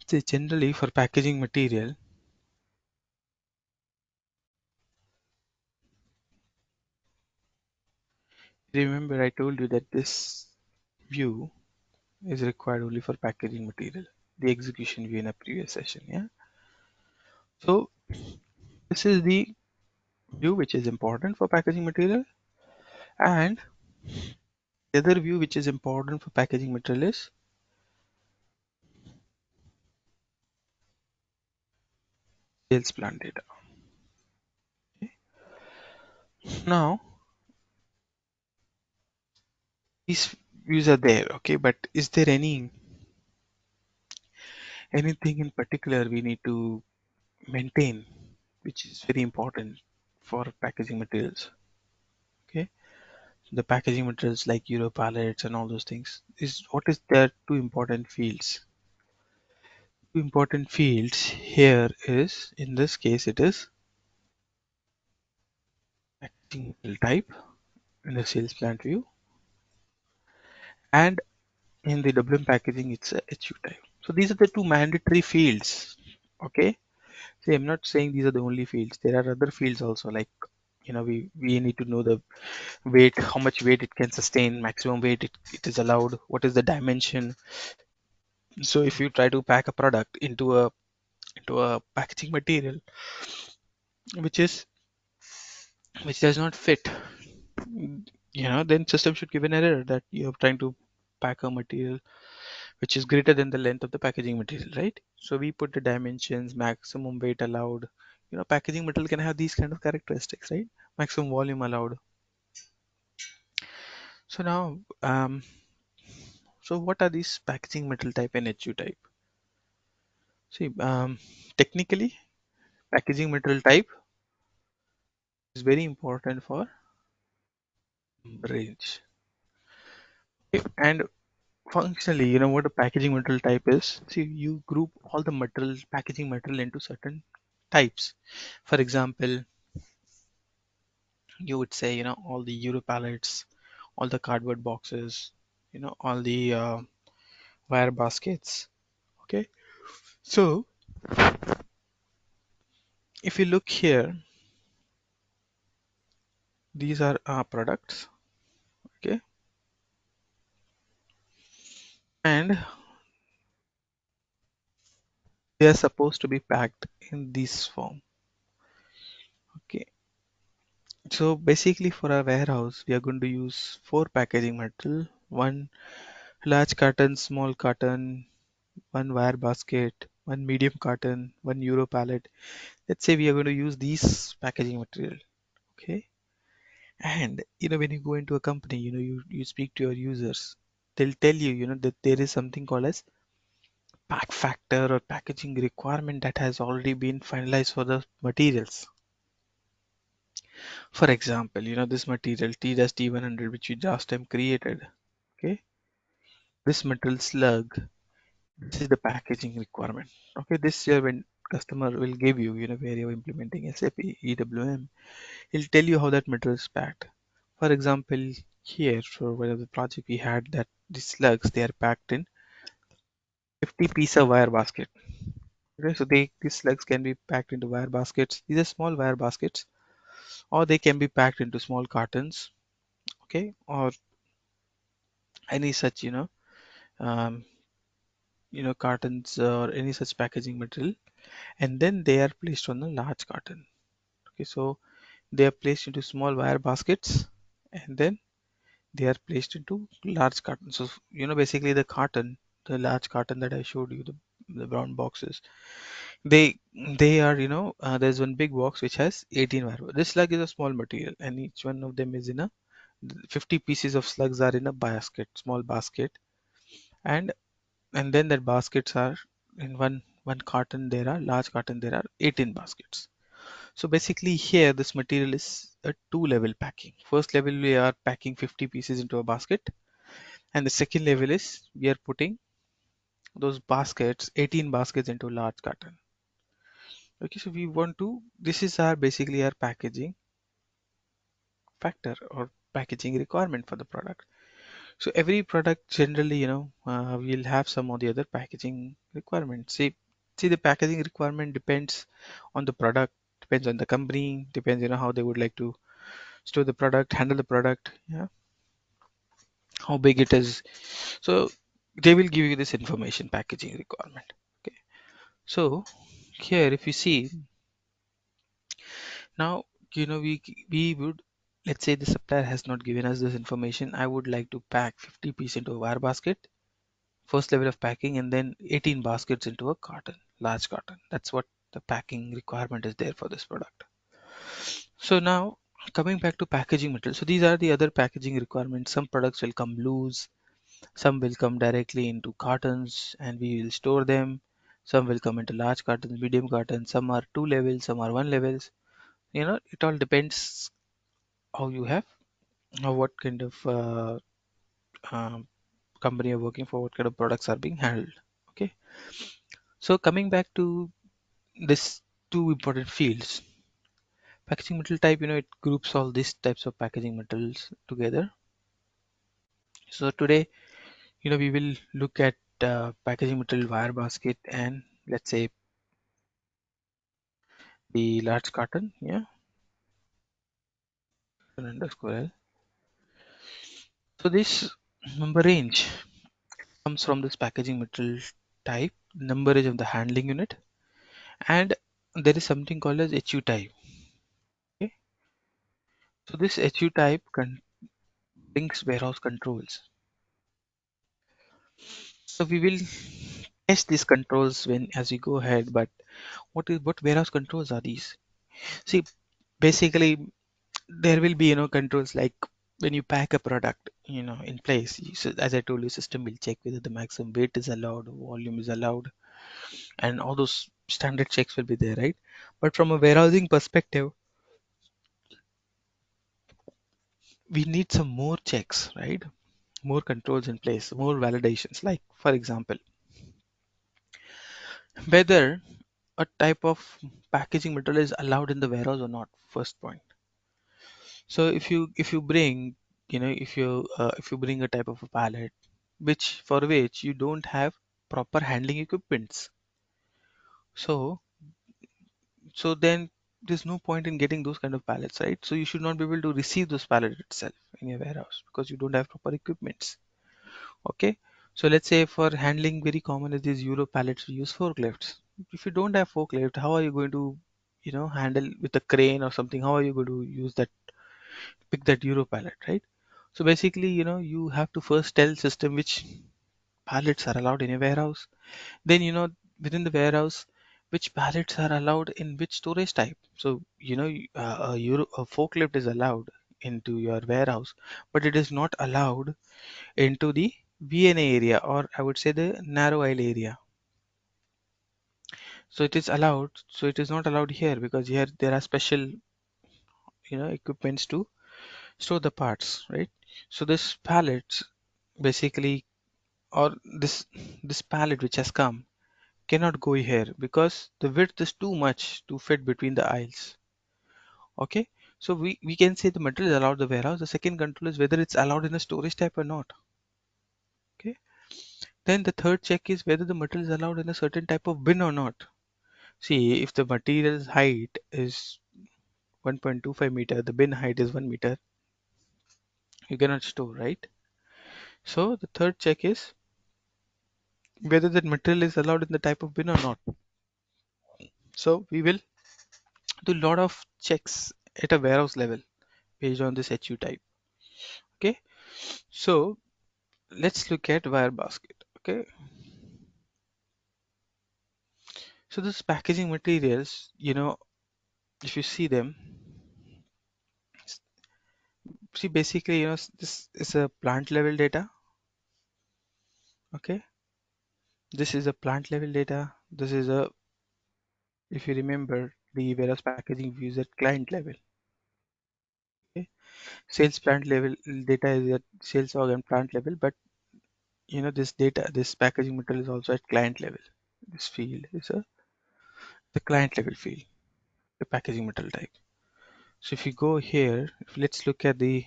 So generally for packaging material, remember I told you that this view is required only for packaging material, the execution view in a previous session. Yeah. So this is the view which is important for packaging material, and the other view which is important for packaging material is sales plan data. Okay. Now these views are there, okay, but is there anything in particular we need to maintain which is very important for packaging materials? Okay, the packaging materials like Euro pallets and all those things, is what is there two important fields? Two important fields here is, in this case it is packaging material type in the sales plant view, and in the WM packaging it's a HU type. So these are the two mandatory fields. Okay, see, I'm not saying these are the only fields. There are other fields also, like we need to know the weight, how much weight it can sustain, maximum weight it is allowed, what is the dimension. So if you try to pack a product into a packaging material which is which does not fit, then system should give an error that you're trying to pack a material which is greater than the length of the packaging material, right? So we put the dimensions, maximum weight allowed. Packaging material can have these kind of characteristics, right? Maximum volume allowed. So now, so what are these packaging material type and HU type? See, technically, packaging material type is very important for range. Okay, and functionally, what a packaging material type is. See, you group all the material, packaging material into certain types. For example, you would say, all the Euro pallets, all the cardboard boxes, all the wire baskets. Okay, so if you look here, these are our products. Okay, and they are supposed to be packed in this form. Okay, so basically for our warehouse, we are going to use 4 packaging material: one large carton, small carton, one wire basket, one medium carton, one Euro pallet. Let's say we are going to use these packaging material. Okay, and when you go into a company, you speak to your users, they'll tell you, that there is something called as pack factor or packaging requirement that has already been finalized for the materials. For example, this material T-T100 which we last time created. Okay, this material slug, this is the packaging requirement. Okay, this year when customer will give you, where you're implementing SAP EWM, he'll tell you how that material is packed. For example, here for one of the project we had, that the slugs, they are packed in 50 piece of wire basket. Okay, so these slugs can be packed into wire baskets. These are small wire baskets, or they can be packed into small cartons. Okay, or any such um, cartons or any such packaging material, and then they are placed on a large carton. Okay, so they are placed into small wire baskets, and then they are placed into large cartons. So basically the large carton that I showed you, the brown boxes, they are there's one big box which has 18 wire. This slug is a small material, and each one of them is in a 50 pieces of slugs are in a basket, small basket, and then that baskets are in one carton. There are large carton, there are 18 baskets. So basically here this material is a two-level packing. First level we are packing 50 pieces into a basket, and the second level is we are putting those baskets, 18 baskets into a large carton. Okay, so we want to, this is our basically our packaging factor or packaging requirement for the product. So every product generally, will have some of the other packaging requirements. See, the packaging requirement depends on the product, depends on the company, depends, how they would like to store the product, handle the product, yeah, how big it is. So they will give you this information, packaging requirement. Okay. So here, if you see now, we would, let's say the supplier has not given us this information. I would like to pack 50 pieces into a wire basket, first level of packing, and then 18 baskets into a carton, large carton. That's what the packing requirement is there for this product. So now coming back to packaging material. So these are the other packaging requirements. Some products will come loose, some will come directly into cartons and we will store them. Some will come into large cartons, medium cartons, some are two levels, some are one levels. It all depends how you have, or what kind of um, company you're working for, what kind of products are being handled. Okay. So coming back to this two important fields, packaging material type, it groups all these types of packaging materials together. So today, we will look at packaging material wire basket and let's say the large carton, yeah, and underscore L. So this number range comes from this packaging material type, number range of the handling unit, and there is something called as HU type. Okay, so this HU type brings warehouse controls. So we will test these controls when as we go ahead. But what warehouse controls are these? See, basically there will be controls like when you pack a product in place. So as I told you, system will check whether the maximum weight is allowed, volume is allowed, and all those standard checks will be there, right? But from a warehousing perspective, we need some more checks, right? More controls in place, more validations. Like for example, whether a type of packaging material is allowed in the warehouse or not. First point. So if you bring, if you bring a type of a pallet, which you don't have proper handling equipments, so then there's no point in getting those kind of pallets, right? So you should not be able to receive those pallets itself in your warehouse because you don't have proper equipments. Okay. So let's say for handling, very common is these Euro pallets, we use forklifts. If you don't have forklift, how are you going to handle with a crane or something? How are you going to use that, pick that Euro pallet, right? So basically, you have to first tell system which pallets are allowed in a warehouse. Then, within the warehouse, which pallets are allowed in which storage type. So, a forklift is allowed into your warehouse, but it is not allowed into the VNA area, or I would say the narrow aisle area. So it is allowed. So it is not allowed here because here there are special, equipments to store the parts, right? So this pallets basically, or this pallet which has come cannot go here because the width is too much to fit between the aisles. Okay, so we can say the material is allowed in the warehouse. The second control is whether it's allowed in a storage type or not. Okay, then the third check is whether the material is allowed in a certain type of bin or not. See, if the material's height is 1.25 meter, the bin height is 1 meter, you cannot store, right? So the third check is whether that material is allowed in the type of bin or not. So we will do a lot of checks at a warehouse level based on this HU type. Okay, so let's look at wire basket. Okay, so this packaging materials, if you see them, see basically, this is a plant level data. Okay, this is a plant level data. This is a if you remember, the warehouse packaging views at client level. Okay, sales plant level data is at sales org and plant level, but this data, this packaging material is also at client level. This field is the client level field, the packaging material type. So if you go here, let's look at the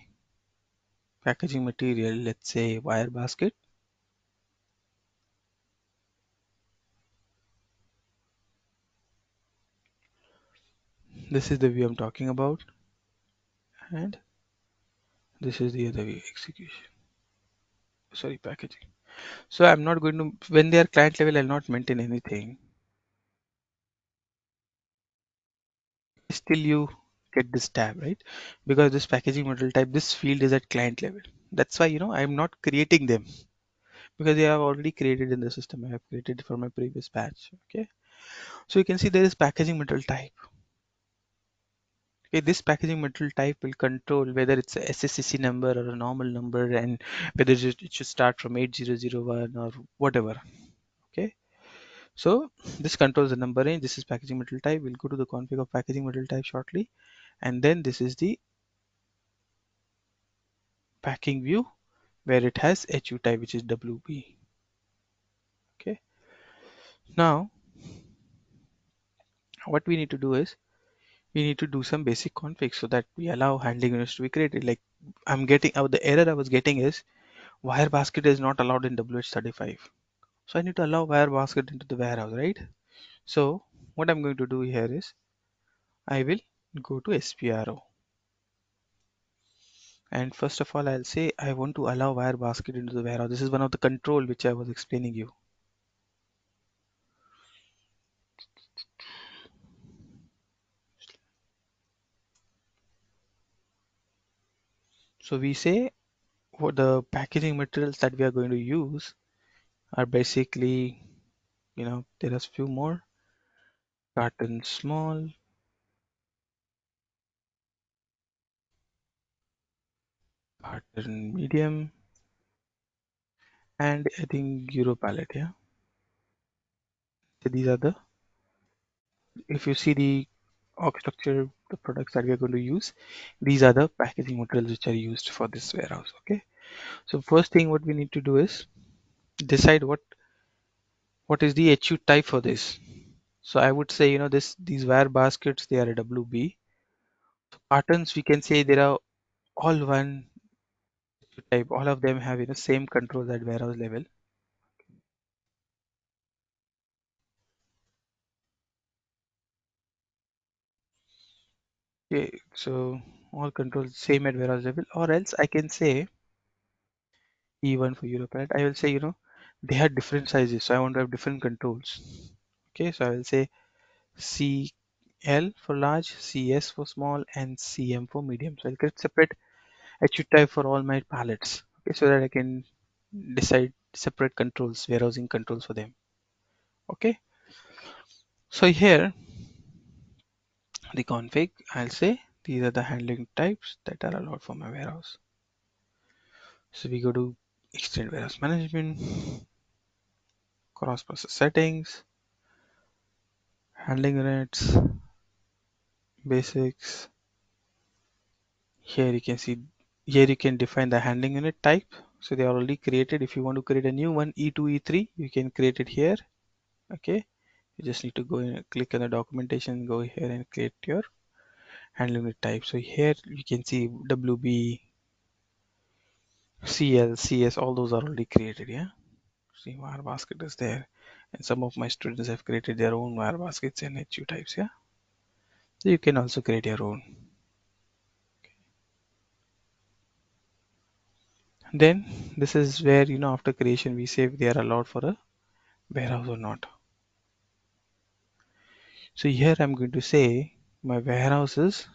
packaging material, let's say wire basket. This is the view I'm talking about, and this is the other view, execution. Sorry, packaging. So I'm not going to, when they are client level, I'll not maintain anything. Still you get this tab, right? Because this packaging material type, this field is at client level. That's why, I'm not creating them because they have already created in the system. I have created for my previous batch. Okay. So you can see there is packaging material type. Okay, this packaging material type will control whether it's a SSCC number or a normal number, and whether it should start from 8001 or whatever. Okay, so this controls the number range. This is packaging material type. We'll go to the config of packaging material type shortly, and then this is the packing view where it has HU type, which is WB. Okay, now what we need to do is we need to do some basic config so that we allow handling units to be created. Like I'm getting out, the error I was getting is wire basket is not allowed in WH35. So I need to allow wire basket into the warehouse, right? So what I'm going to do here is I will go to SPRO, and first of all I'll say I want to allow wire basket into the warehouse. This is one of the control which I was explaining you. So we say what the packaging materials that we are going to use are basically, there are few more: carton small, carton medium, and I think Euro pallet. Yeah. So these are the, if you see the org structure, the products that we are going to use, these are the packaging materials which are used for this warehouse. Okay, so first thing what we need to do is decide what is the HU type for this. So I would say, these wire baskets, they are a WB. Cartons, we can say there are all one HU type. All of them have, same controls at warehouse level. Okay, so all controls same at warehouse level, or else I can say E1 for Europe. I will say, they have different sizes, so I want to have different controls. Okay, so I will say CL for large, CS for small, and CM for medium. So I'll create separate HU type for all my palettes. Okay, so that I can decide separate controls, warehousing controls for them. Okay, so here the config, I'll say these are the handling types that are allowed for my warehouse. So we go to extend warehouse management, cross process settings, handling units, basics. Here you can see, here you can define the handling unit type. So they are already created. If you want to create a new one, E2, E3, you can create it here. Okay, you just need to go and click on the documentation, go here and create your handling unit type. So here you can see WB, CL, CS, all those are already created. Yeah, see, wire basket is there, and some of my students have created their own wire baskets and HU types. Yeah, so you can also create your own. Then this is where, after creation we say if they are allowed for a warehouse or not. So here I'm going to say my warehouse is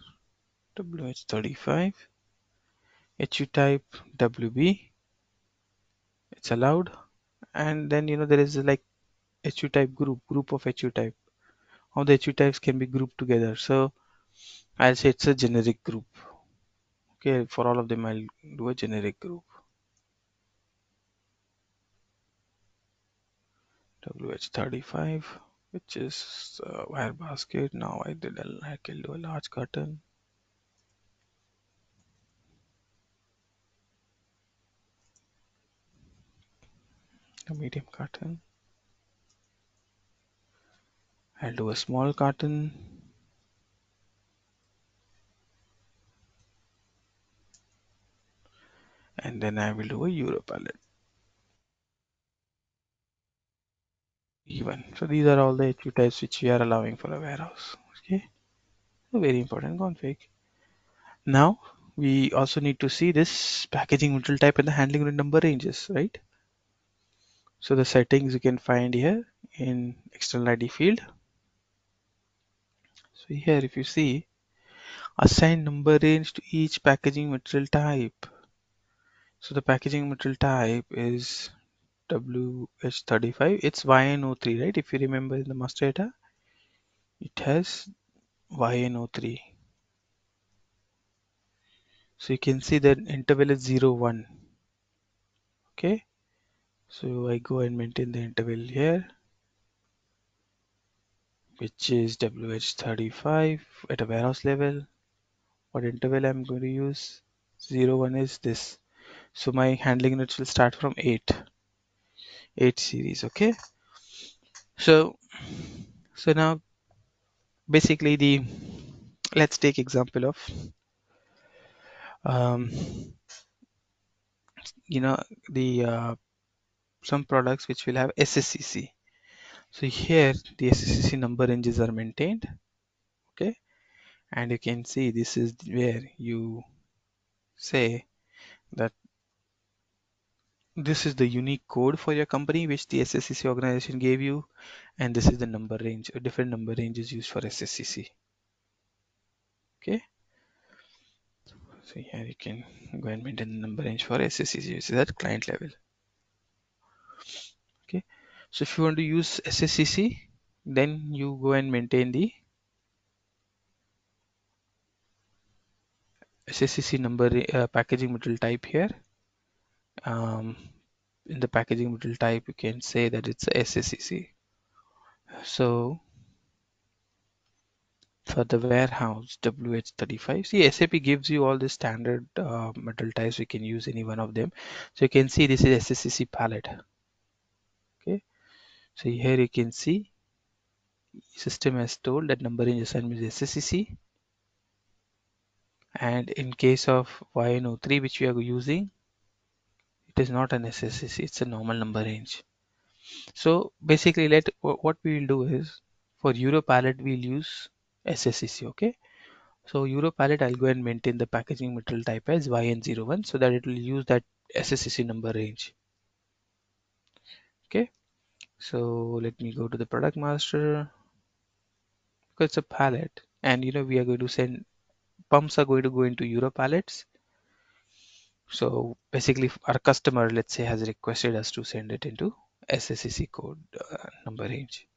WH35, HU type WB, it's allowed. And then, there is like HU type group of HU type. All the HU types can be grouped together. So I'll say it's a generic group. Okay, for all of them I'll do a generic group. WH35. which is wire basket. Now I can do a large carton, a medium carton. I'll do a small carton, and then I will do a Euro pallet. Even. So these are all the HU types which we are allowing for a warehouse. Okay, a very important config. Now we also need to see this packaging material type and the handling unit number ranges, right? So the settings you can find here in external ID field. So here if you see, assign number range to each packaging material type. So the packaging material type is WH35. It's YNO3, right? If you remember in the master data, it has YNO3. So you can see that interval is 0, 1. Okay. So I go and maintain the interval here, which is WH35 at a warehouse level. What interval I'm going to use? 0, 1 is this. So my handling units will start from 8 series. Okay. So now basically let's take example of um, you know the some products which will have SSCC. So here the SSCC number ranges are maintained. Okay, and you can see this is where you say that this is the unique code for your company which the SSCC organization gave you, and this is the number range. A different number range is used for SSCC. Okay, so here you can go and maintain the number range for SSCC, which is at client level. Okay, so if you want to use SSCC, then you go and maintain the SSCC number packaging material type here. In the packaging material type, you can say that it's a SSCC. So for the warehouse WH35, see SAP gives you all the standard material types. You can use any one of them. So you can see this is SSCC palette. Okay, so here you can see system has told that number range assignment is SSCC, and in case of YNO3 which we are using, it is not an SSCC, it's a normal number range. So basically what we will do is for Euro palette we'll use SSCC. Okay, so Euro palette I'll go and maintain the packaging material type as YN01 so that it will use that SSCC number range. Okay, so let me go to the product master, because it's a palette, and we are going to send pumps are going to go into Euro palettes. So basically our customer, let's say, has requested us to send it into SSCC code number range.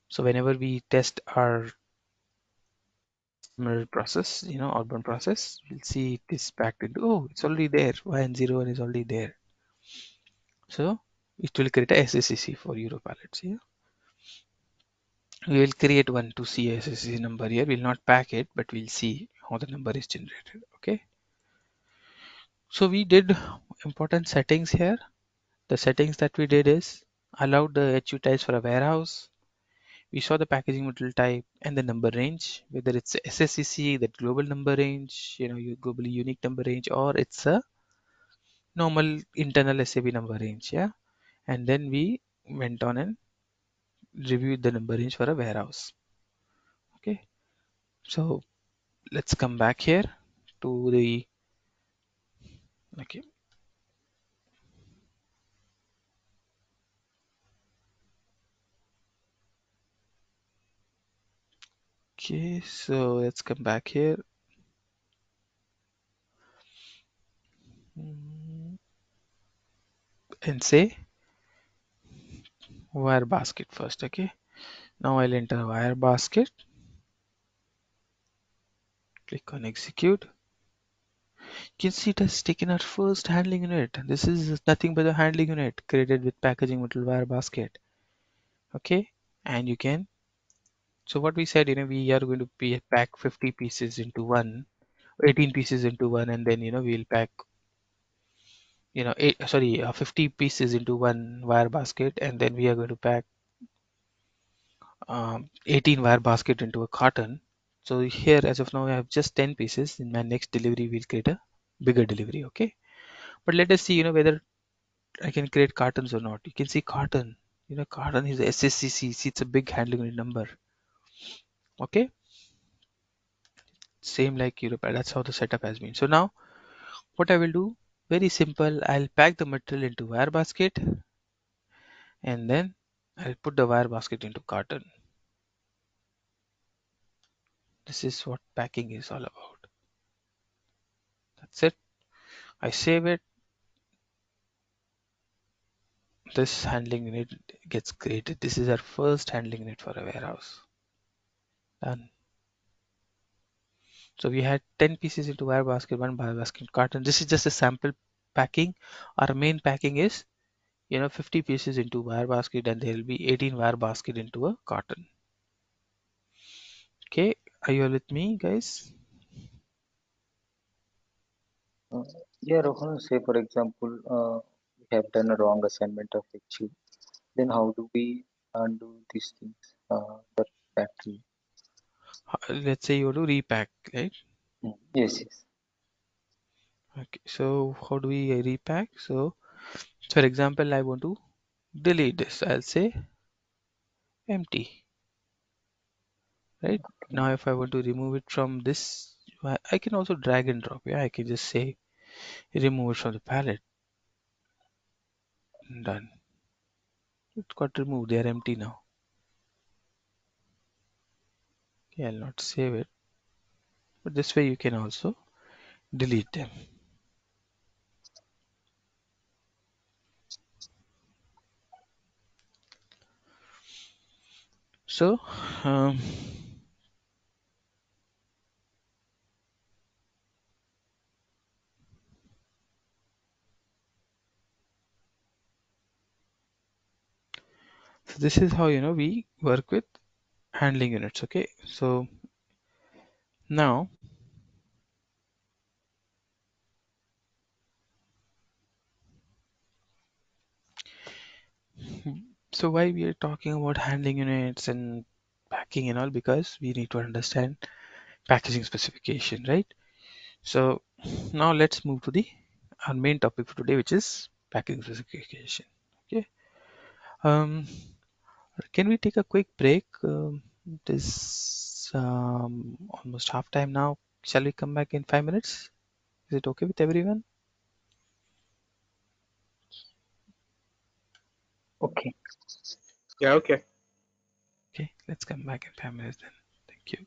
So whenever we test our customer process, outbound process, we'll see it is packed into, oh, it's already there. YN01 is already there. So it will create a SSCC for Euro pallets here. We will create one to see SSCC number here. We'll not pack it, but we'll see how the number is generated. Okay. So we did important settings here. The settings that we did is allowed the HU types for a warehouse. We saw the packaging material type and the number range, whether it's SSCC, that global number range, your globally unique number range, or it's a normal internal SAP number range. Yeah. And then we went on and reviewed the number range for a warehouse. Okay. So let's come back here to the, okay. Okay, so let's come back here. And say wire basket first. Okay, now I'll enter wire basket, click on execute. You can see it has taken our first handling unit. This is nothing but a handling unit created with packaging material wire basket. Okay, and you can, so what we said, we are going to pack 50 pieces into one, 18 pieces into one, and then we'll pack 50 pieces into one wire basket, and then we are going to pack 18 wire basket into a carton. So here, as of now, I have just 10 pieces. In my next delivery, we'll create a bigger delivery. Okay, but let us see whether I can create cartons or not. You can see carton, carton is SSCC. See, it's a big handling unit number. Okay, same like Europe. That's how the setup has been. So now what I will do, very simple, I'll pack the material into wire basket, and then I'll put the wire basket into carton. This is what packing is all about. That's it. I save it. This handling unit gets created. This is our first handling unit for a warehouse. Done. So we had 10 pieces into wire basket, one wire basket carton. This is just a sample packing. Our main packing is 50 pieces into wire basket, and there will be 18 wire basket into a carton. Okay, are you all with me, guys? Yeah, Rohan, say for example, we have done a wrong assignment of HU. Then how do we undo these things? The factory. Let's say you want to repack, right? Yes, yes. Okay, so how do we repack? So for example, I want to delete this. I'll say empty, right? Now if I want to remove it from this, I can also drag and drop. Yeah, I can just say remove it from the palette. Done. It got removed. They are empty now. Okay, I'll not save it, but this way you can also delete them. So so this is how we work with handling units. Okay, so now so why we are talking about handling units and packing and all, because we need to understand packaging specification, right? So now let's move to the our main topic for today, which is packaging specification. Okay, um can we take a quick break? It is almost half time now. Shall we come back in 5 minutes? Is it okay with everyone? Okay. Yeah, okay. Okay, let's come back in 5 minutes then. Thank you.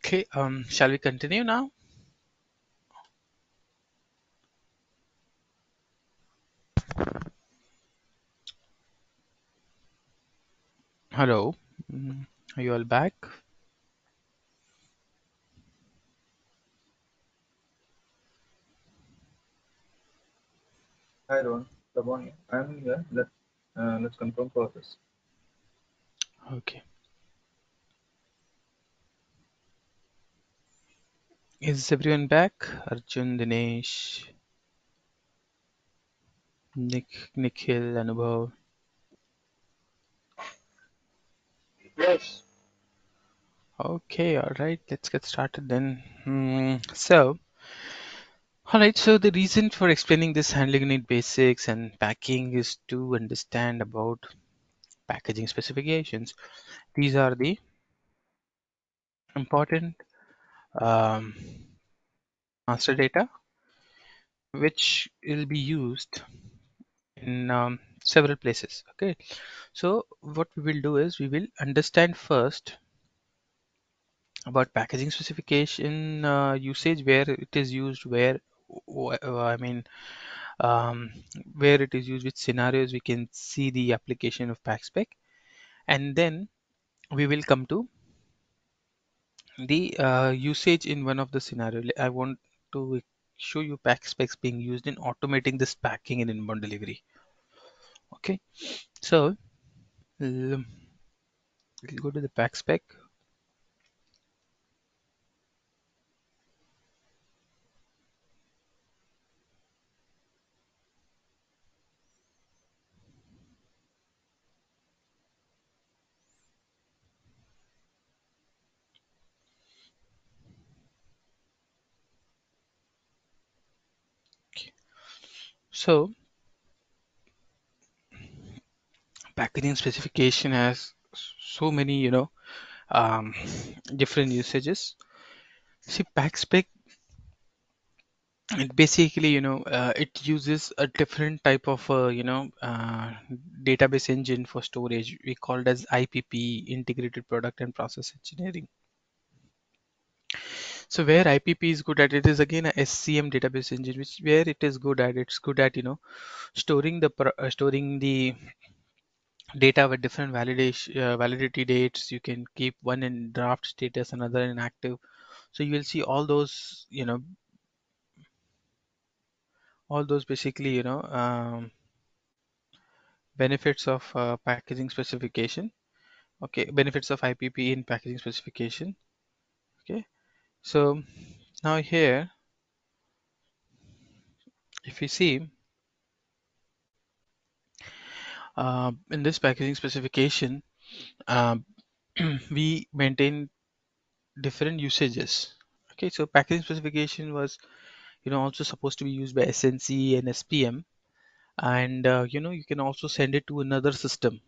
Okay, shall we continue now? Hello, are you all back? Hi Ron, good morning. I'm here. Let's confirm for this. Okay. Is everyone back? Arjun, Dinesh, Nikhil, Anubhav. Yes. Okay, all right, let's get started then. All right, so the reason for explaining this handling unit basics and packing is to understand about packaging specifications. These are the important um, master data which will be used in several places. Okay, so what we will do is we will understand first about packaging specification usage, where it is used, I mean, um, where it is used, which scenarios we can see the application of pack spec, and then we will come to the usage in one of the scenario. I want to show you pack specs being used in automating this packing in inbound delivery. Okay, so we'll go to the pack spec. So packaging specification has so many, um, different usages. See, pack spec, it basically, it uses a different type of, database engine for storage. We call it as IPP, Integrated Product and Process Engineering. So where IPP is good at, it is again a SCM database engine, which where it is good at, it's good at, storing the data with different validity dates. You can keep one in draft status, another in active. So you will see all those basically, benefits of packaging specification. Okay, benefits of IPP in packaging specification. Okay, so now here, if you see, in this packaging specification, um, we maintain different usages. Okay, so packaging specification was, also supposed to be used by SNC and SPM, and you can also send it to another system.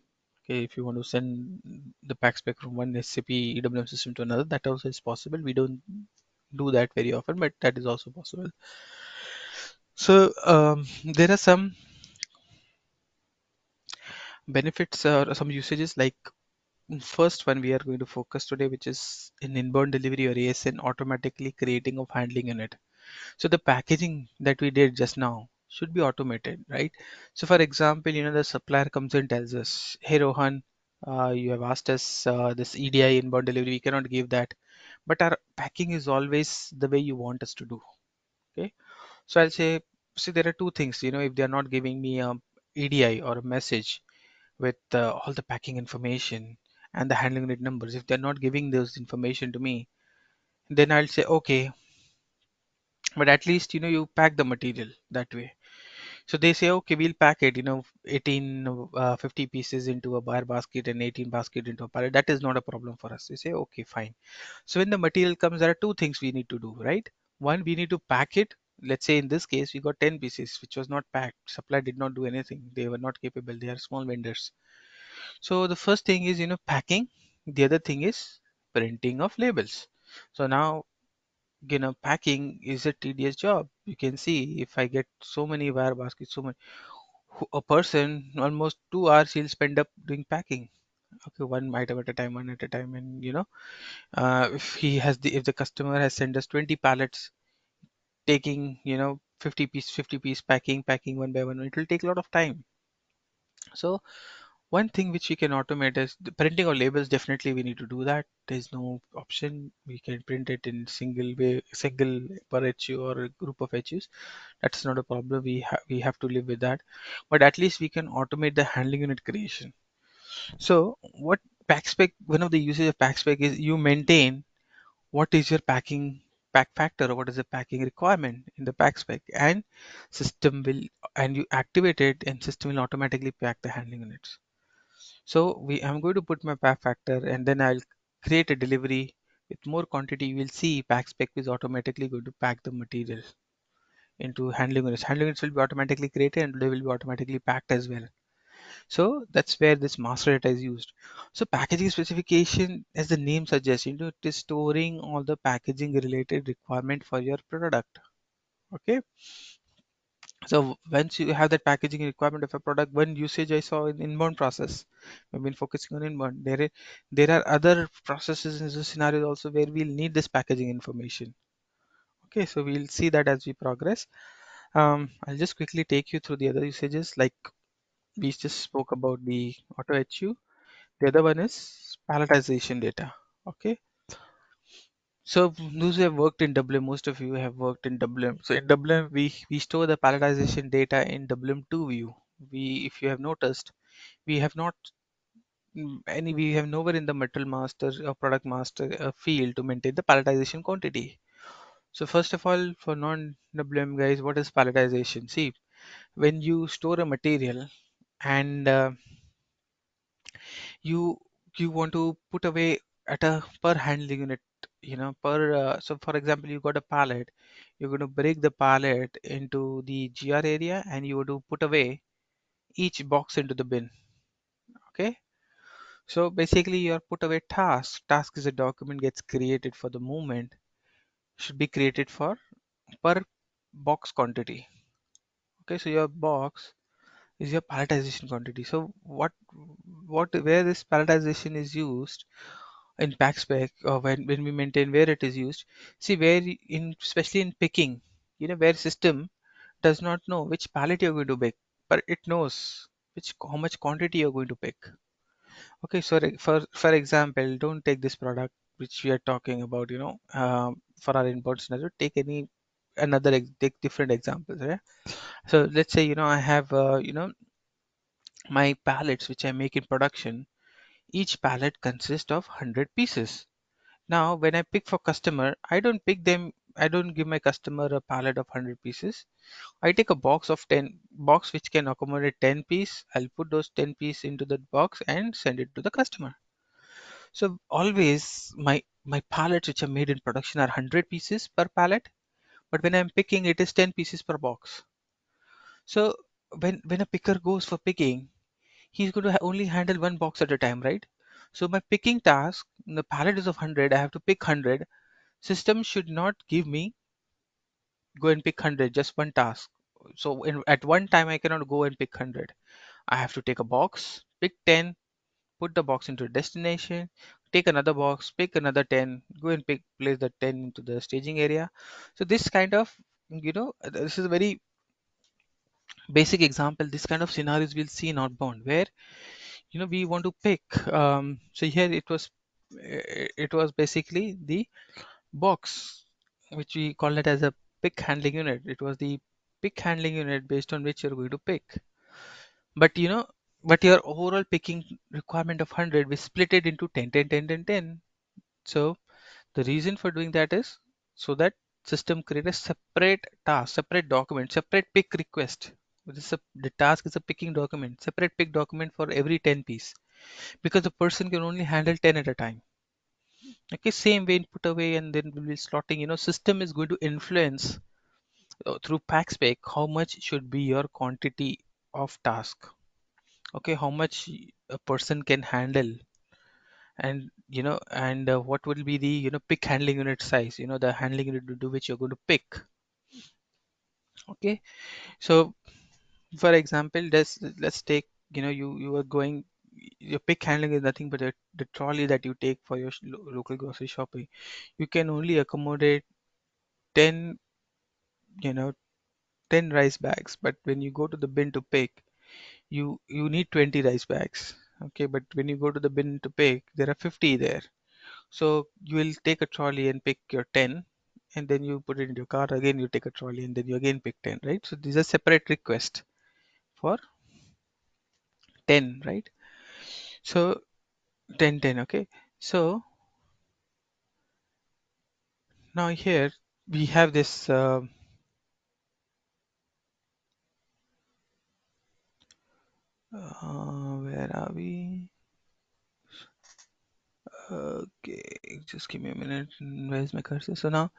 Okay, if you want to send the pack spec from one SAP EWM system to another, that also is possible. We don't do that very often, but that is also possible. So there are some benefits or some usages, like first one we are going to focus today, which is in inbound delivery or ASN, automatically creating of handling unit. So the packaging that we did just now should be automated, right? So for example, the supplier comes and tells us, hey Rohan, you have asked us this EDI inbound delivery, we cannot give that, but our packing is always the way you want us to do. Okay, so I'll say, see, there are two things, if they are not giving me a EDI or a message with all the packing information and the handling unit numbers, if they're not giving those information to me, then I'll say okay, but at least you pack the material that way. So they say okay, we'll pack it, 18 50 pieces into a buyer basket and 18 basket into a pallet. That is not a problem for us. We say okay, fine. So when the material comes, there are two things we need to do, right? One, we need to pack it. Let's say in this case we got 10 pieces which was not packed. Supplier did not do anything, they were not capable, they are small vendors. So the first thing is packing. The other thing is printing of labels. So now, packing is a tedious job. You can see if I get so many wire baskets, so many, a person almost 2 hours he'll spend up doing packing. Okay, one item at a time, one at a time. And if the customer has sent us 20 pallets, taking 50 piece packing one by one, it will take a lot of time. So one thing which we can automate is the printing of labels. Definitely we need to do that. There's no option. We can print it in single per HU or a group of HUs. That's not a problem. We have to live with that. But at least we can automate the handling unit creation. So what PackSpec, one of the uses of PackSpec is you maintain what is your pack factor, or what is the packing requirement in the PackSpec, and system will and you activate it, and system will automatically pack the handling units. So I'm going to put my pack factor, and then I'll create a delivery with more quantity. You will see PackSpec is automatically going to pack the material into handling units. Handling units will be automatically created and they will be automatically packed as well. So that's where this master data is used. So packaging specification, as the name suggests, it is storing all the packaging related requirement for your product. Okay. So once you have that packaging requirement of a product, one usage I saw in inbound process, I've been focusing on inbound. There are other processes in this scenario also where we'll need this packaging information. Okay, so we'll see that as we progress. I'll just quickly take you through the other usages. Like we just spoke about the auto HU. The other one is palletization data. Okay, so those who have worked in WM, most of you have worked in WM. So in WM, we store the palletization data in WM2 view. If you have noticed, we have not we have nowhere in the metal master or product master field to maintain the palletization quantity. So first of all, for non-WM guys, what is palletization? See, when you store a material and you you want to put away at a per handling unit, per so for example, you got a pallet, you're going to break the pallet into the GR area and you want to put away each box into the bin. Okay, so basically your put away task is a document gets created for the movement, should be created for per box quantity. Okay, so your box is your palletization quantity. So what where this palletization is used in PackSpec, or when we maintain where it is used. See, where in especially in picking, where system does not know which pallet you're going to pick, but it knows which how much quantity you're going to pick. Okay, so for example, don't take this product which we are talking about, for our inbound scenario. Take take different examples, right? So let's say, I have my pallets which I make in production. Each pallet consists of 100 pieces. Now, when I pick for customer, I don't give my customer a pallet of 100 pieces. I take a box which can accommodate 10 piece. I'll put those 10 piece into the box and send it to the customer. So always my pallets which are made in production are 100 pieces per pallet, but when I'm picking, it is 10 pieces per box. So when a picker goes for picking, he's going to only handle one box at a time, right? So my picking task, the pallet is of 100, I have to pick 100. System should not give me go and pick 100, just one task. So at one time, I cannot go and pick 100. I have to take a box, pick 10, put the box into a destination, take another box, pick another 10, go and place the 10 into the staging area. So this kind of, this is a very basic example. This kind of scenarios we'll see in outbound where, we want to pick. So here it was basically the box, which we call it as a pick handling unit. It was the pick handling unit based on which you're going to pick. But your overall picking requirement of 100, we split it into 10, 10, 10, 10, 10. So the reason for doing that is so that system create a separate task, separate document, separate pick request. The task is a picking document, separate pick document for every 10 piece, because the person can only handle 10 at a time. Okay, same way in put away and then we'll be slotting, system is going to influence through pack spec how much should be your quantity of task. Okay, how much a person can handle, and what will be the pick handling unit size, the handling unit to do which you're going to pick. Okay, so for example, let's take, you are going, your pick handling is nothing but the trolley that you take for your local grocery shopping. You can only accommodate 10, you know, 10 rice bags, but when you go to the bin to pick, you need 20 rice bags. Okay, but when you go to the bin to pick, there are 50 there. So you will take a trolley and pick your 10, and then you put it in your car. Again, you take a trolley and then you again pick 10, right? So these are separate requests for 10, right? So 10, 10. Okay. So now here we have this. Where are we? Okay, just give me a minute. Where's my cursor? So now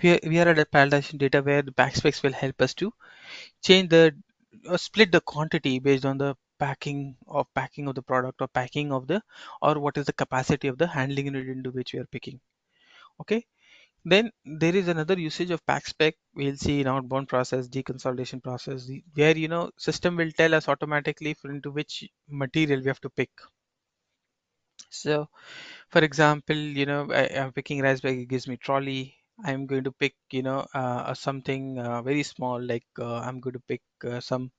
we are at a validation data where the backspecs will help us to change the or split the quantity based on the packing of the product, or packing of the, or what is the capacity of the handling unit into which we are picking. Okay, then there is another usage of pack spec we'll see in outbound process, deconsolidation process, where system will tell us automatically for into which material we have to pick. So for example, I'm picking rice bag, it gives me trolley. I'm going to pick something very small, like I'm going to pick uh, some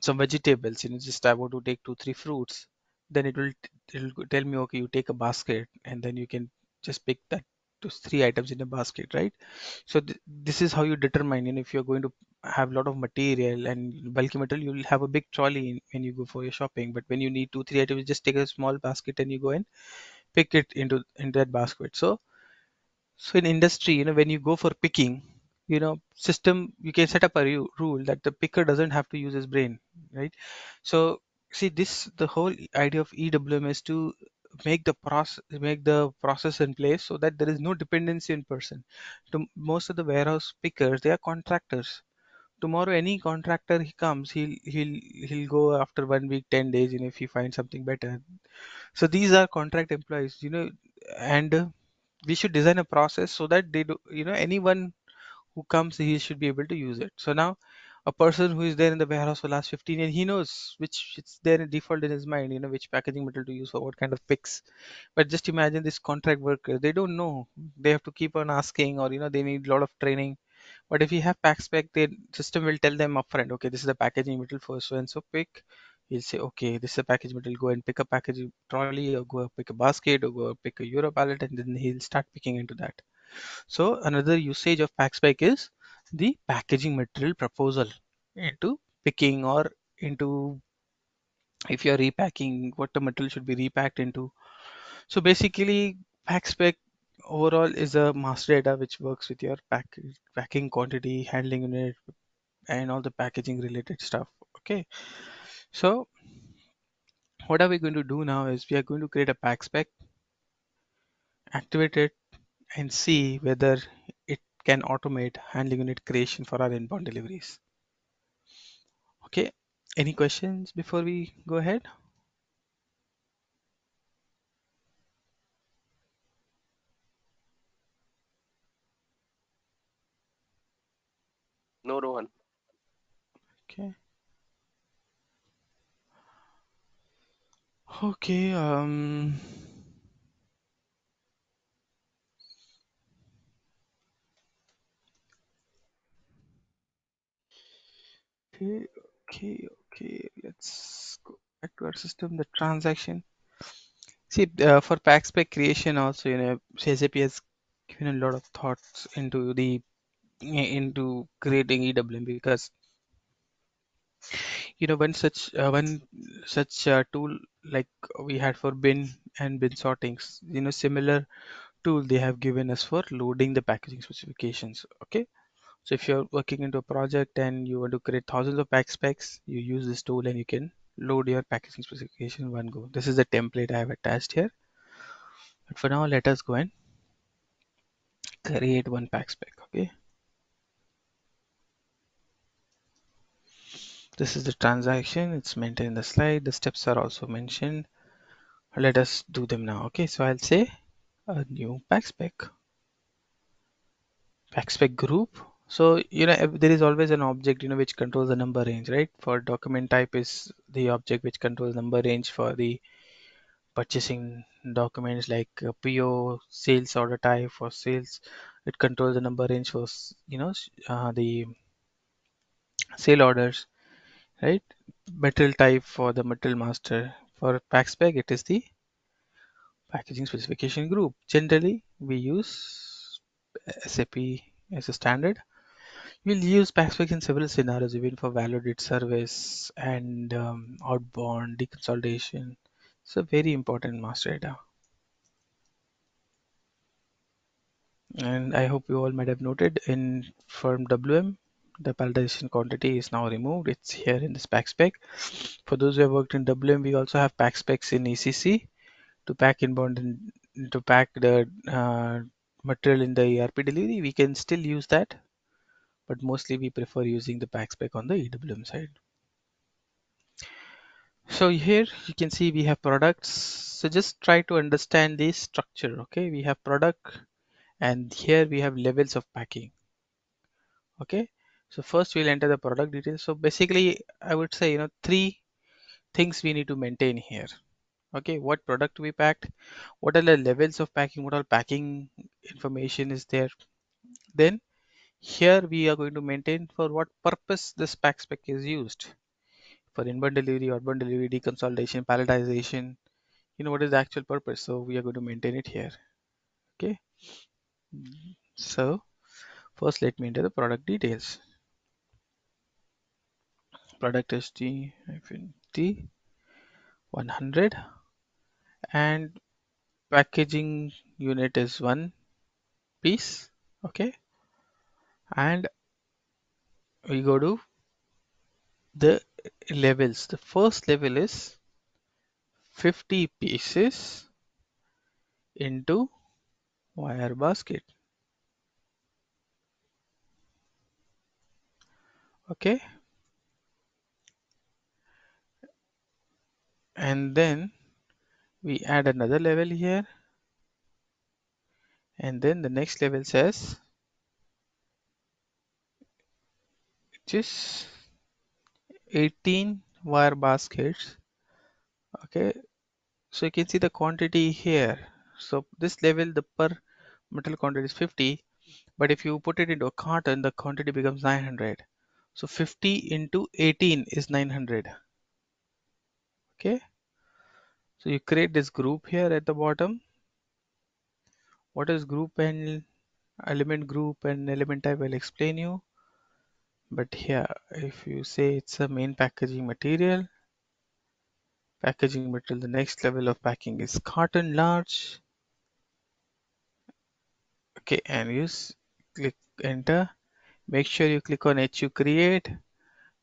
vegetables, just I want to take 2 3 fruits. Then it'll tell me, okay, you take a basket, and then you can just pick that those 3 items in a basket, right? So this is how you determine, if you're going to have a lot of material and bulky material, you'll have a big trolley when you go for your shopping. But when you need 2 3 items, you just take a small basket and you go and pick it into that basket. So in industry, when you go for picking, system, you can set up a rule that the picker doesn't have to use his brain, right? So see, this the whole idea of EWM is to make the process in place so that there is no dependency in person. To most of the warehouse pickers, they are contractors. Tomorrow any contractor he comes, he'll go after 1 week, 10 days, if he finds something better. So these are contract employees, and we should design a process so that they do, anyone who comes, he should be able to use it. So now a person who is there in the warehouse for last 15 years, he knows which it's there in default in his mind, which packaging material to use for what kind of picks. But just imagine this contract worker, they don't know. They have to keep on asking, or they need a lot of training. But if you have pack spec, the system will tell them upfront, okay, this is the packaging material for so and so pick. He'll say, okay, this is a packaging material, go and pick a packaging trolley, or go pick a basket, or go pick a Euro pallet, and then he'll start picking into that. So another usage of pack spec is the packaging material proposal into picking, or into, if you're repacking, what the material should be repacked into. So basically, pack spec overall is a master data which works with your packing quantity, handling unit, and all the packaging related stuff. Okay, so what are we going to do now is we are going to create a pack spec, activate it, and see whether it can automate handling unit creation for our inbound deliveries. Okay, any questions before we go ahead? No, Rohan. Okay. Okay, okay, okay, let's go back to our system, the transaction. See, for pack spec creation also, SAP has given a lot of thoughts into creating EWM, because one such tool like we had for bin and bin sortings, similar tool they have given us for loading the packaging specifications. Okay, so if you're working into a project and you want to create thousands of pack specs, you use this tool and you can load your packaging specification in one go. This is the template I have attached here, but for now let us go and create one pack spec. Okay, this is the transaction, it's mentioned in the slide, the steps are also mentioned. Let us do them now. Okay, so I'll say a new pack spec group. So there is always an object which controls the number range, right? For document type is the object which controls number range. For the purchasing documents like PO, sales order type for sales, it controls the number range for the sale orders, right? Material type for the material master. For pack spec, it is the packaging specification group. Generally, we use SAP as a standard. We'll use pack in several scenarios, even for validate service and outbound deconsolidation. It's a very important master data. And I hope you all might have noted in firm WM, the palletization quantity is now removed. It's here in this pack spec. For those who have worked in WM, we also have pack specs in ECC to pack inbound and to pack the material in the ERP delivery. We can still use that, but mostly we prefer using the pack spec on the EWM side. So here you can see we have products. So just try to understand this structure. Okay, we have product and here we have levels of packing. Okay, so first we'll enter the product details. So basically I would say three things we need to maintain here. Okay, what product we packed, what are the levels of packing, what all packing information is there. Then here we are going to maintain for what purpose this pack spec is used. For inbound delivery, outbound delivery, deconsolidation, palletization, what is the actual purpose. So we are going to maintain it here. Okay, so first let me enter the product details. Product is T-T 100 and packaging unit is 1 piece. Okay, and we go to the levels. The first level is 50 pieces into wire basket. Okay, and then we add another level here, and then the next level says just 18 wire baskets. Okay, so you can see the quantity here. So this level, the per metal quantity is 50, but if you put it into a carton, the quantity becomes 900. So 50 into 18 is 900. Okay, so you create this group here at the bottom. What is group and element group and element type, I'll explain you. But here, if you say it's a main packaging material, the next level of packing is carton large. Okay, and click enter. Make sure you click on HU create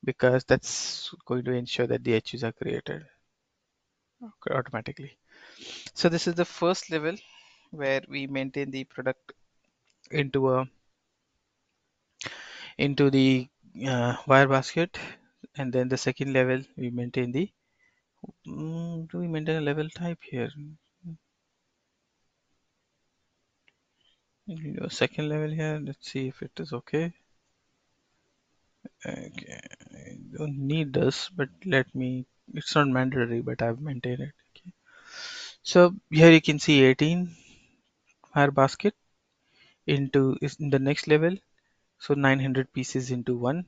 because that's going to ensure that the HUs are created automatically. So this is the first level where we maintain the product into the wire basket, and then the second level we maintain the do we maintain a level type here? Second level here, let's see if it is okay. Okay, I don't need this, but it's not mandatory, but I've maintained it. Okay. So here you can see 18 wire basket is in the next level. So 900 pieces into one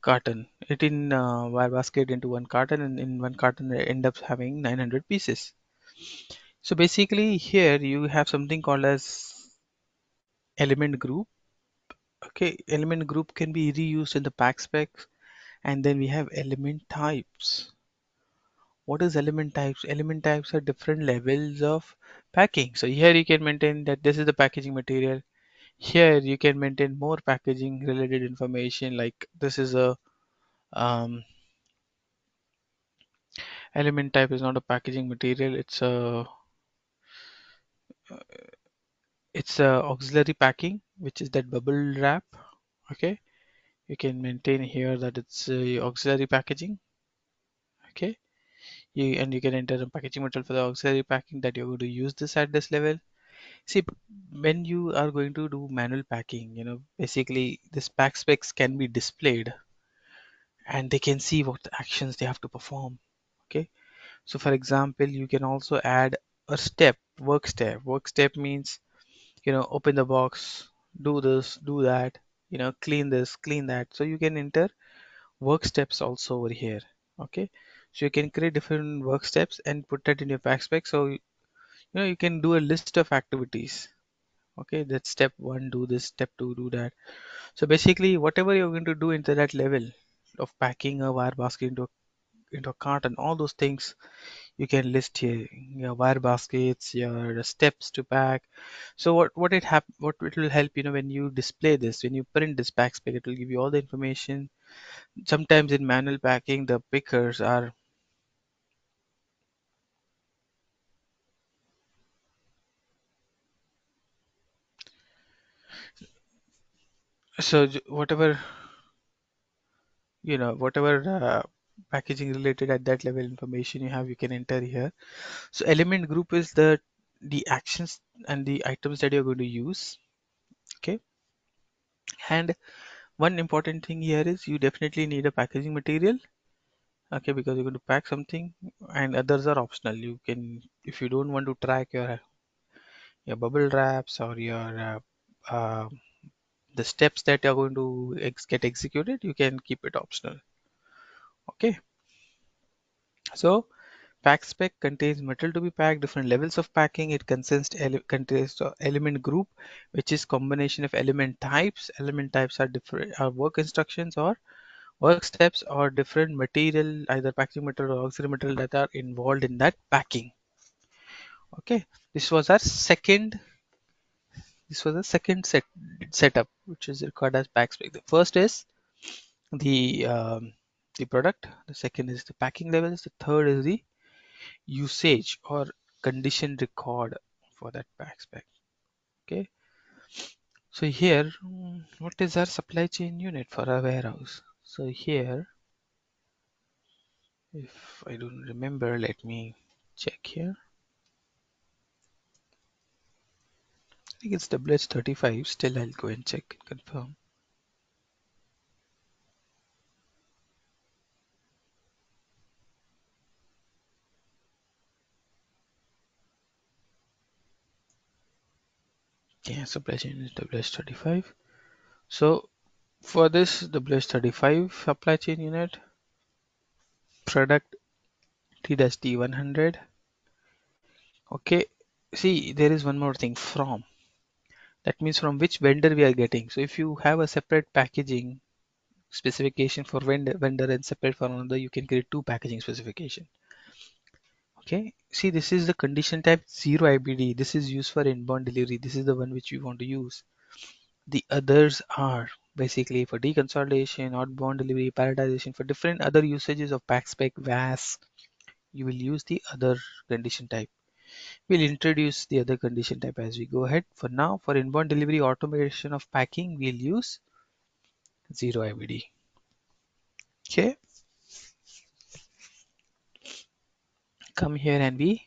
carton. 18 wire basket into one carton, and in one carton they end up having 900 pieces. So basically here you have something called as element group. Okay, element group can be reused in the pack specs, and then we have element types. What is element types? Element types are different levels of packing. So here you can maintain that this is the packaging material. Here you can maintain more packaging related information, like this is a element type is not a packaging material, it's a auxiliary packing, which is that bubble wrap. Okay, you can maintain here that it's auxiliary packaging. Okay, and you can enter a packaging material for the auxiliary packing that you're going to use this at this level. See, when you are going to do manual packing, basically this pack specs can be displayed and they can see what actions they have to perform. Okay. So for example, you can also add a step, work step. Work step means, open the box, do this, do that, clean this, clean that. So you can enter work steps also over here. Okay. So you can create different work steps and put that in your pack spec. So, you can do a list of activities. Okay. That's step one, do this, step two, do that. So basically, whatever you're going to do into that level of packing a wire basket into a cart and all those things, you can list here your wire baskets, your steps to pack. So what it will help, when you display this, when you print this pack spec, it will give you all the information. Sometimes in manual packing, the pickers are whatever, whatever packaging related at that level information you have, you can enter here. So element group is the actions and the items that you're going to use. Okay. And one important thing here is you definitely need a packaging material. Okay, because you're going to pack something, and others are optional. You can, if you don't want to track your bubble wraps or your the steps that are going to get executed, you can keep it optional. Okay. So pack spec contains material to be packed, different levels of packing. It contains element group, which is combination of element types. Element types are different, are work instructions or work steps or different material, either packaging material or auxiliary material that are involved in that packing. Okay, this was our second. This was the second setup, which is required as pack spec. The first is the the product. The second is the packing levels. The third is the usage or condition record for that pack spec. Okay, so here, what is our supply chain unit for our warehouse? So here, if I don't remember, let me check here. I think it's WH35. Still, I'll go and check and confirm. Yeah, supply chain is WH35. So for this WH35 supply chain unit, product T-D100. Okay, see, there is one more thing, from. That means from which vendor we are getting. So if you have a separate packaging specification for vendor and separate for another, you can create two packaging specification. Okay, see, this is the condition type 0 IBD. This is used for inbound delivery. This is the one which we want to use. The others are basically for deconsolidation, outbound delivery, palletization, for different other usages of pack spec, VAS. You will use the other condition type. We'll introduce the other condition type as we go ahead. For now, for inbound delivery automation of packing, we'll use 0 IBD. Okay, come here and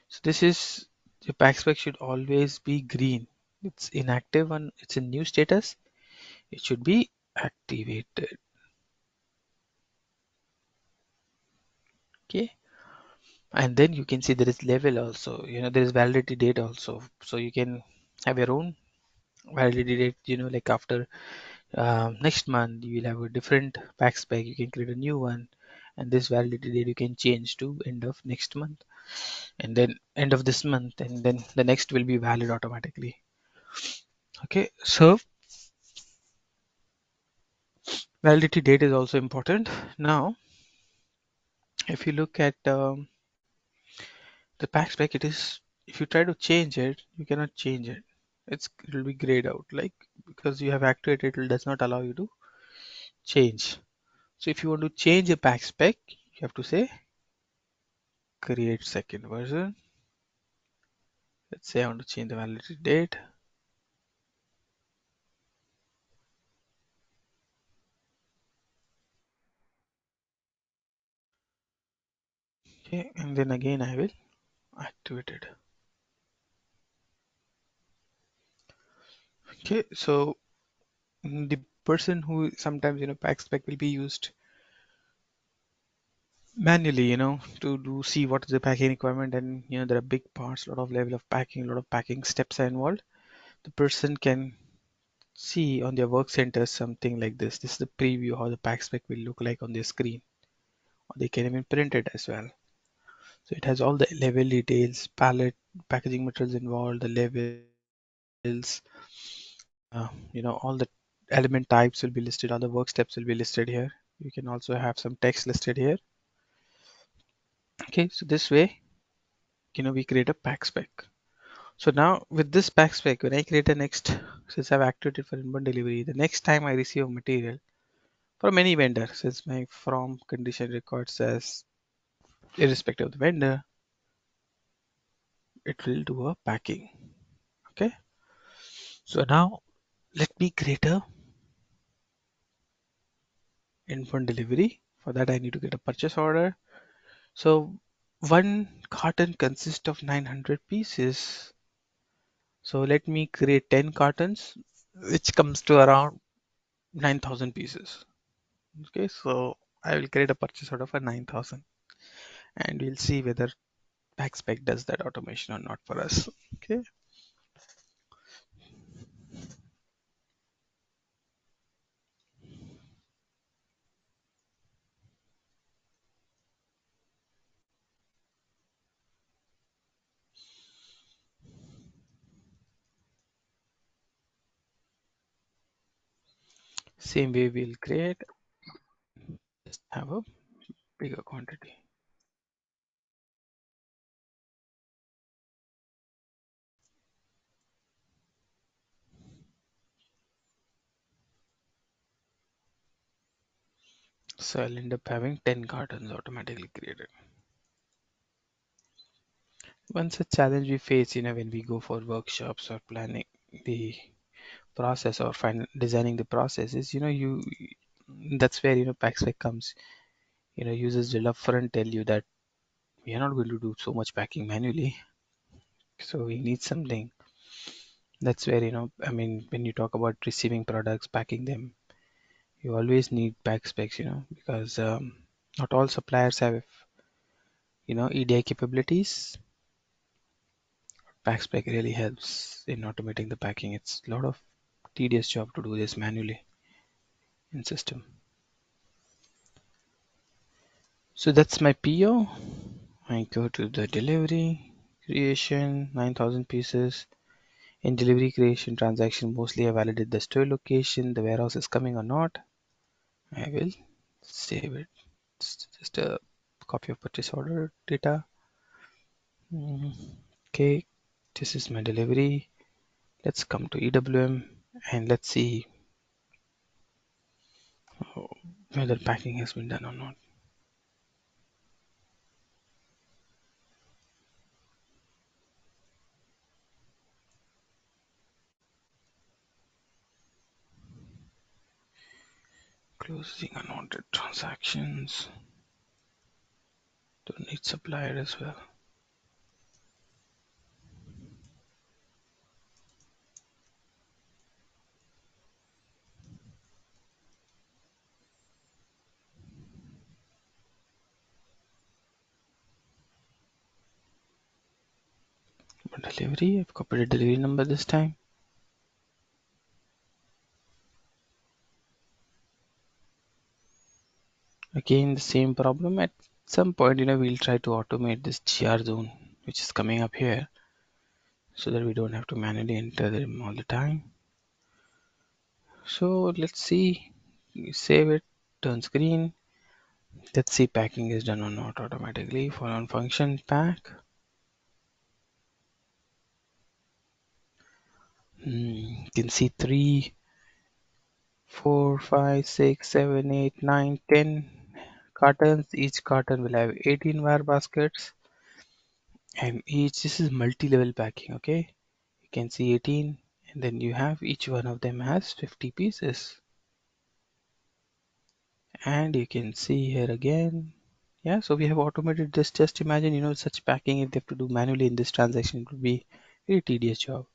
so this is, the pack spec should always be green. It's inactive and it's in new status. It should be activated. Okay, and then you can see there is level also. There is validity date also. So you can have your own validity date. Like after next month, you will have a different pack spec. You can create a new one, and this validity date you can change to end of next month, and then end of this month, and then the next will be valid automatically. Okay, so validity date is also important. Now, if you look at the pack spec, it is, if you try to change it, you cannot change it. It will be grayed out, like, because you have activated, it does not allow you to change. So if you want to change a pack spec, you have to say create second version. Let's say I want to change the validity date. Okay, and then again I will activate it. Okay, so the person who sometimes pack spec will be used manually, to do see what is the packing requirement, and there are big parts, a lot of level of packing, a lot of packing steps are involved. The person can see on their work center something like this. This is the preview how the pack spec will look like on their screen, or they can even print it as well. So it has all the level details, palette, packaging materials involved, the levels, all the element types will be listed, all the work steps will be listed here. You can also have some text listed here. Okay, so this way, we create a pack spec. So now with this pack spec, when I create a next, since I've activated for inbound delivery, the next time I receive a material from any vendor, since my from condition record says irrespective of the vendor, it will do a packing. Okay. So now let me create a inbound delivery. For that, I need to get a purchase order. So one carton consists of 900 pieces. So let me create 10 cartons, which comes to around 9,000 pieces. Okay, so I will create a purchase order for 9,000, and we'll see whether PackSpec does that automation or not for us. Okay, same way we'll create, just have a bigger quantity. So I'll end up having 10 cartons automatically created. Once a challenge we face, when we go for workshops or planning the process or designing the process is, that's where, PackSpec comes. Users will upfront tell you that we are not going to do so much packing manually. So we need something. That's where, I mean, when you talk about receiving products, packing them, you always need pack specs, because not all suppliers have, EDI capabilities. Pack spec really helps in automating the packing. It's a lot of tedious job to do this manually in system. So that's my PO. I go to the delivery creation, 9,000 pieces. In delivery creation transaction, mostly I validate the store location, the warehouse is coming or not. I will save it. It's just a copy of purchase order data. Okay, this is my delivery. Let's come to EWM and let's see whether packing has been done or not. Closing unwanted transactions. Don't need supplier as well. Delivery, I've copied a delivery number this time. Again, the same problem. At some point, we'll try to automate this GR zone, which is coming up here, so that we don't have to manually enter them all the time. So let's see, save it, turn screen. Let's see packing is done or not automatically for on function pack. You can see 3, 4, 5, 6, 7, 8, 9, 10 cartons. Each carton will have 18 wire baskets, and this is multi-level packing. Okay, you can see 18, and then you have each one of them has 50 pieces, and you can see here again. Yeah, so we have automated this. Just imagine, such packing if they have to do manually in this transaction, it would be a very tedious job.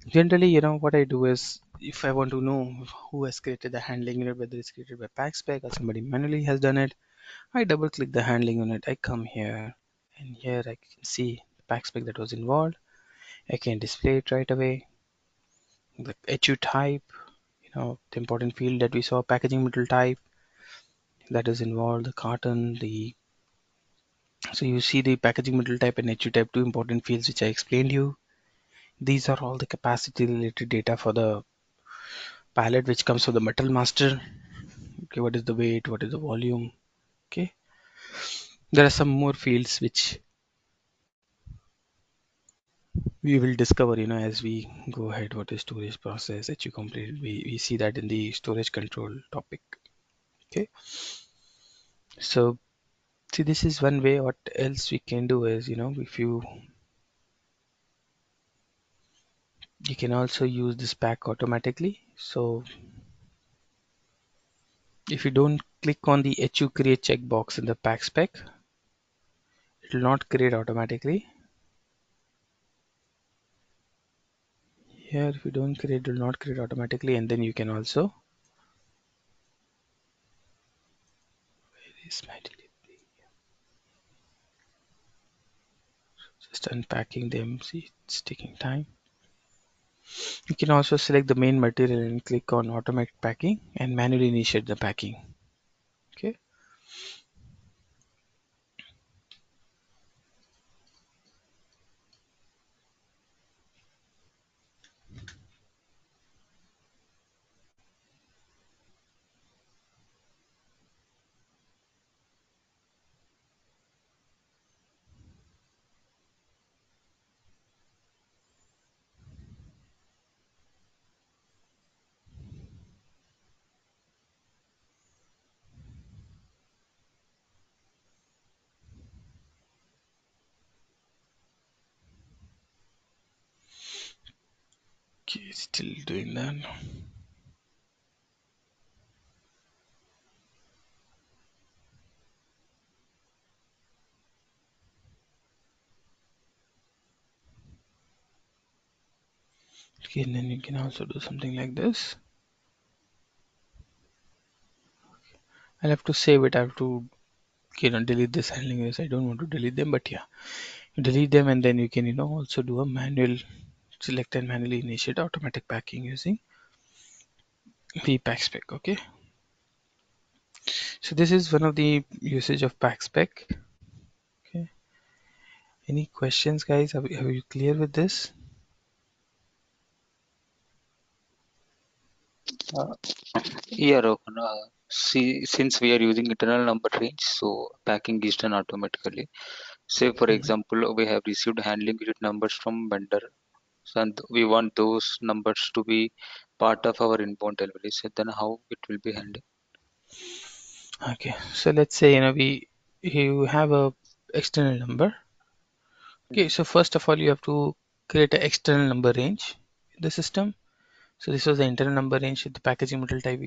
Generally, what I do is, if I want to know who has created the handling unit, whether it's created by PackSpec or somebody manually has done it, I double click the handling unit. I come here, and here I can see the PackSpec that was involved. I can display it right away. The HU type, the important field that we saw, packaging material type that is involved, the carton, so you see the packaging material type and HU type, two important fields which I explained you. These are all the capacity related data for the pallet which comes from the metal master. Okay, what is the weight, what is the volume? Okay, there are some more fields which we will discover as we go ahead. What is storage process, HU completed, we see that in the storage control topic. Okay, so see, this is one way. What else we can do is, if you can also use this pack automatically. So if you don't click on the HU create checkbox in the pack spec, it will not create automatically. Here, if you don't create, it will not create automatically. And then you can also, where is my delivery? Just unpacking them. See, it's taking time. You can also select the main material and click on automate packing and manually initiate the packing. Okay. Okay, still doing that. Okay, and then you can also do something like this. I'll have to save it. I have to delete this handling units. I don't want to delete them, but yeah, you delete them, and then you can also do a manual select and manually initiate automatic packing using pack spec. Okay, so this is one of the usage of pack spec. Okay, any questions, guys? Are you clear with this? Uh, yeah, Rohan. See, since we are using internal number range, so packing is done automatically. Say, for example, we have received handling unit numbers from vendor, so and we want those numbers to be part of our inbound delivery. So then, how it will be handled? Okay, so let's say you have a external number. Okay, so first of all, you have to create an external number range in the system. So this was the internal number range. The packaging material type,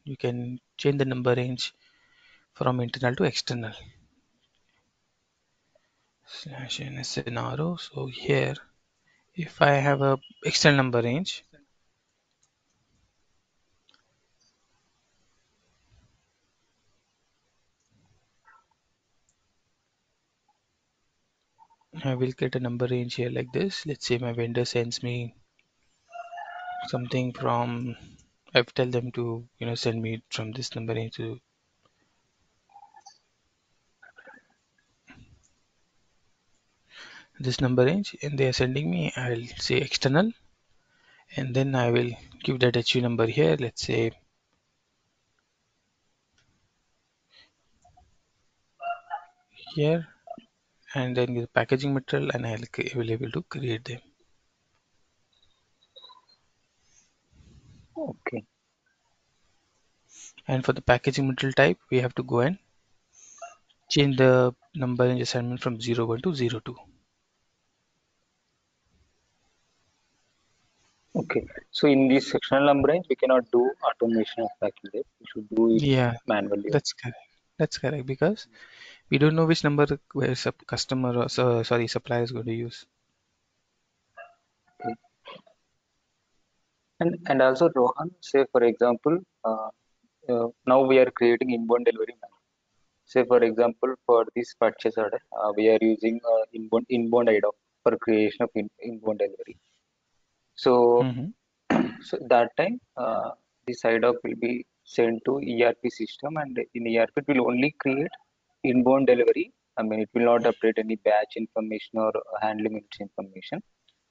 you can change the number range from internal to external. Slash in a scenario. So here, if I have a external number range, I will get a number range here like this. Let's say my vendor sends me something from, I've tell them to send me from this number range to this number range, and they are sending me, I'll say external, and then I will give that HU number here, let's say here, and then the packaging material, and will be able to create them. Okay. And for the packaging material type, we have to go and change the number range assignment from 01 to 02. Okay. So in this sectional number range, we cannot do automation of packing, right? We should do it Yeah, manually. that's correct. That's correct, because we don't know which number where customer or sorry supplier is going to use. Okay. And also Rohan, say for example, now we are creating inbound delivery map. Say for example, for this purchase order, we are using inbound IDOC for creation of inbound delivery. So Mm-hmm. so that time this IDOC will be sent to ERP system, and in ERP it will only create inbound delivery. I mean, it will not update any batch information or handling its information.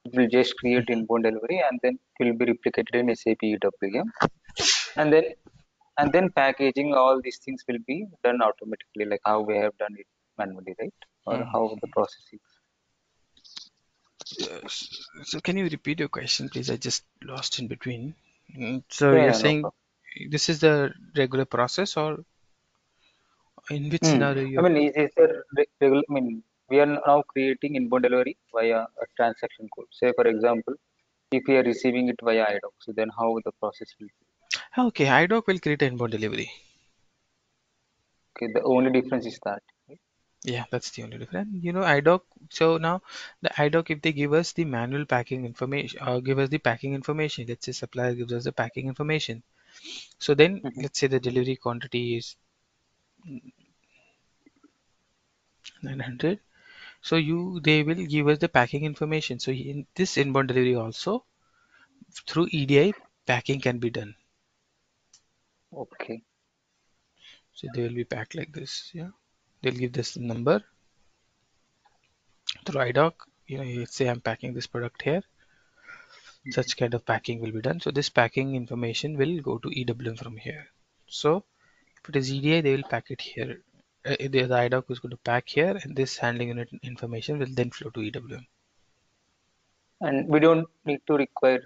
It will just create inbound delivery, and then it will be replicated in SAP EWM, and then packaging, all these things will be done automatically, like how we have done it manually, right? Or Mm-hmm. how the process is. So can you repeat your question, please? I just lost in between. So Yeah, you're yeah, no saying problem. this is the regular process, or in which scenario I you're? mean, is there regular? I mean, we are now creating inbound delivery via a transaction code. Say, for example, if we are receiving it via IDOC, so then how the process will be? Okay, iDoc will create an inbound delivery. Okay, the only difference is that. Right? Yeah, that's the only difference. iDoc. So now the iDoc, if they give us the manual packing information, give us the packing information. Let's say supplier gives us the packing information. So then Mhm. let's say the delivery quantity is 900. So they will give us the packing information. So in this inbound delivery also through EDI packing can be done. Okay, So they will be packed like this. Yeah, they'll give this number through iDoc. Let's say I'm packing this product here. Such kind of packing will be done. So this packing information will go to EWM from here. So if it is EDI, they will pack it here. The iDoc is going to pack here, and this handling unit information will then flow to EWM. and we don't need to require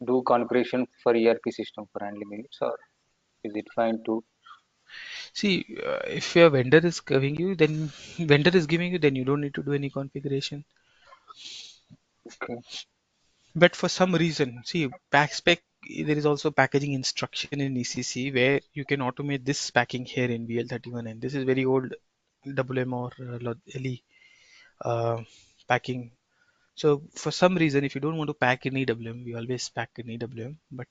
do configuration for ERP system for handling units, or is it fine to? See, if your vendor is giving you, then you don't need to do any configuration. Okay, But for some reason, see, spec, there is also packaging instruction in ECC where you can automate this packing here in VL31, and this is very old WM or LE packing. So for some reason, if you don't want to pack in EWM, we always pack in EWM, but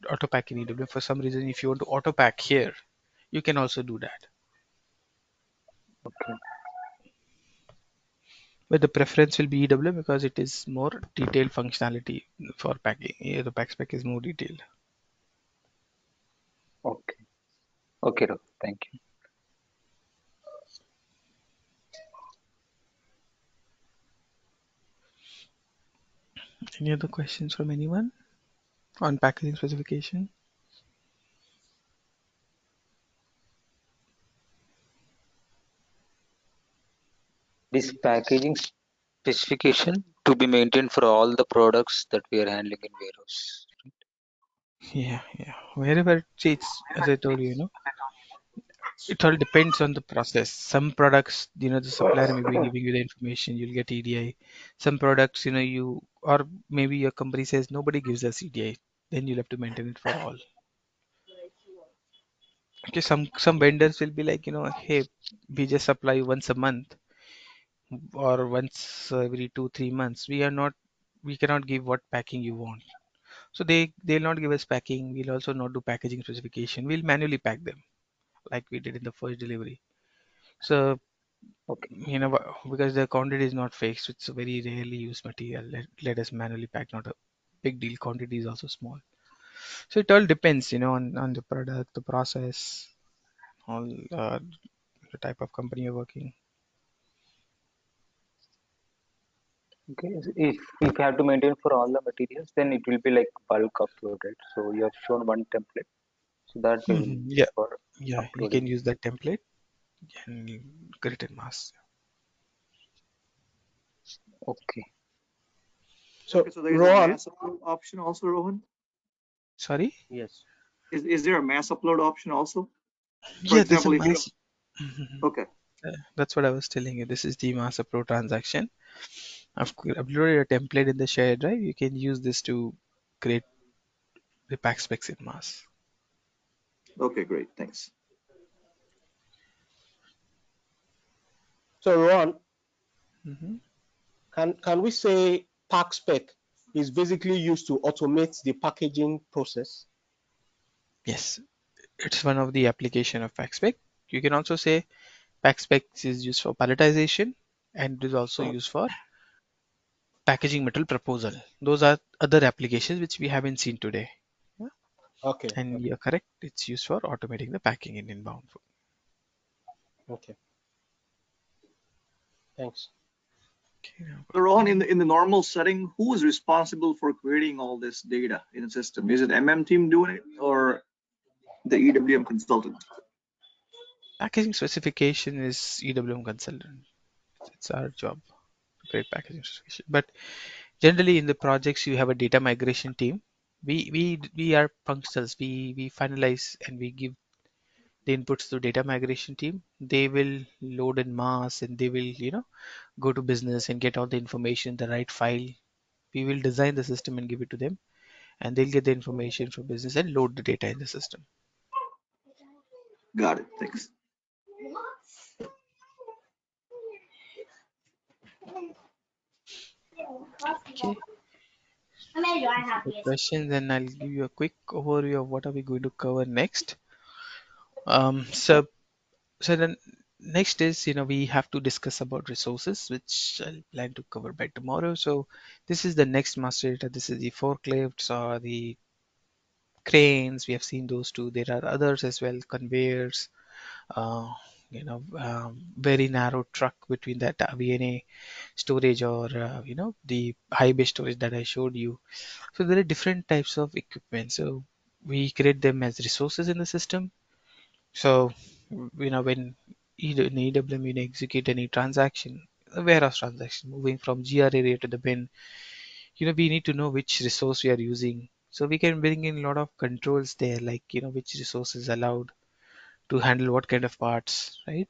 auto pack in EWM. For some reason, if you want to auto pack here, you can also do that. okay, But the preference will be EWM because it is more detailed functionality for packing. Yeah, the pack spec is more detailed. okay, okay, Rohit, thank you. Any other questions from anyone on packaging specification? This packaging specification to be maintained for all the products that we are handling in warehouse. Yeah, yeah. Wherever, see, it's as I told you, it all depends on the process. Some products, the supplier may be giving you the information, you'll get EDI. Some products, you or maybe your company says nobody gives us EDI, then you'll have to maintain it for all. Okay, some vendors will be like, hey, we just supply once a month or once every 2-3 months. We cannot give what packing you want. So they'll not give us packing. We'll also not do packaging specification. We'll manually pack them like we did in the first delivery. So Okay, because the quantity is not fixed, it's a very rarely used material. Let us manually pack, not a big deal. Quantity is also small. So it all depends, on the product, the process, all the type of company you're working. okay. So if you have to maintain for all the materials, then it will be like bulk upload, right? So you have shown one template, so that we will use Yeah, for yeah, you uploading. can use that template and create a mass. Okay. So Okay, so there is a Rohan, mass upload option also, Rohan. Sorry? yes. Is there a mass upload option also? For Yeah, there's a example, if you mass. Mhm. okay, That's what I was telling you. This is the Master Pro transaction. I've uploaded a template in the shared drive. You can use this to create the pack specs in mass. okay, great, thanks. So Rohan, Hmm. can we say pack spec is basically used to automate the packaging process. Yes, it's one of the application of PackSpec. You can also say PackSpec is used for palletization and it is also used for packaging material proposal. Those are other applications which we haven't seen today. Yeah. Okay, And okay, you're correct, it's used for automating the packing in inbound. okay. Thanks. Okay, now So Rohan, in the normal setting, who is responsible for creating all this data in the system? Is it MM team doing it or the EWM consultant? packaging specification is EWM consultant. It's our job to create packaging specification. But generally in the projects you have a data migration team. We are functionals. We finalize and we give the inputs to data migration team. They will load in mass and they will go to business and get all the information, the right file. We will design the system and give it to them, and they'll get the information from business and load the data in the system. Got it. Thanks. Okay. For questions, then I'll give you a quick overview of what are we going to cover next. So then next is we have to discuss about resources, which I'll plan to cover by tomorrow. So this is the next master data. This is the forklifts or the cranes. We have seen those two. There are others as well, conveyors. Very narrow truck between that VNA storage or the high bay storage that I showed you. So there are different types of equipment. So we create them as resources in the system. So when in EWM you execute any transaction, a warehouse transaction moving from GR area to the bin, we need to know which resource we are using. So we can bring in a lot of controls there, like which resource is allowed to handle what kind of parts, right?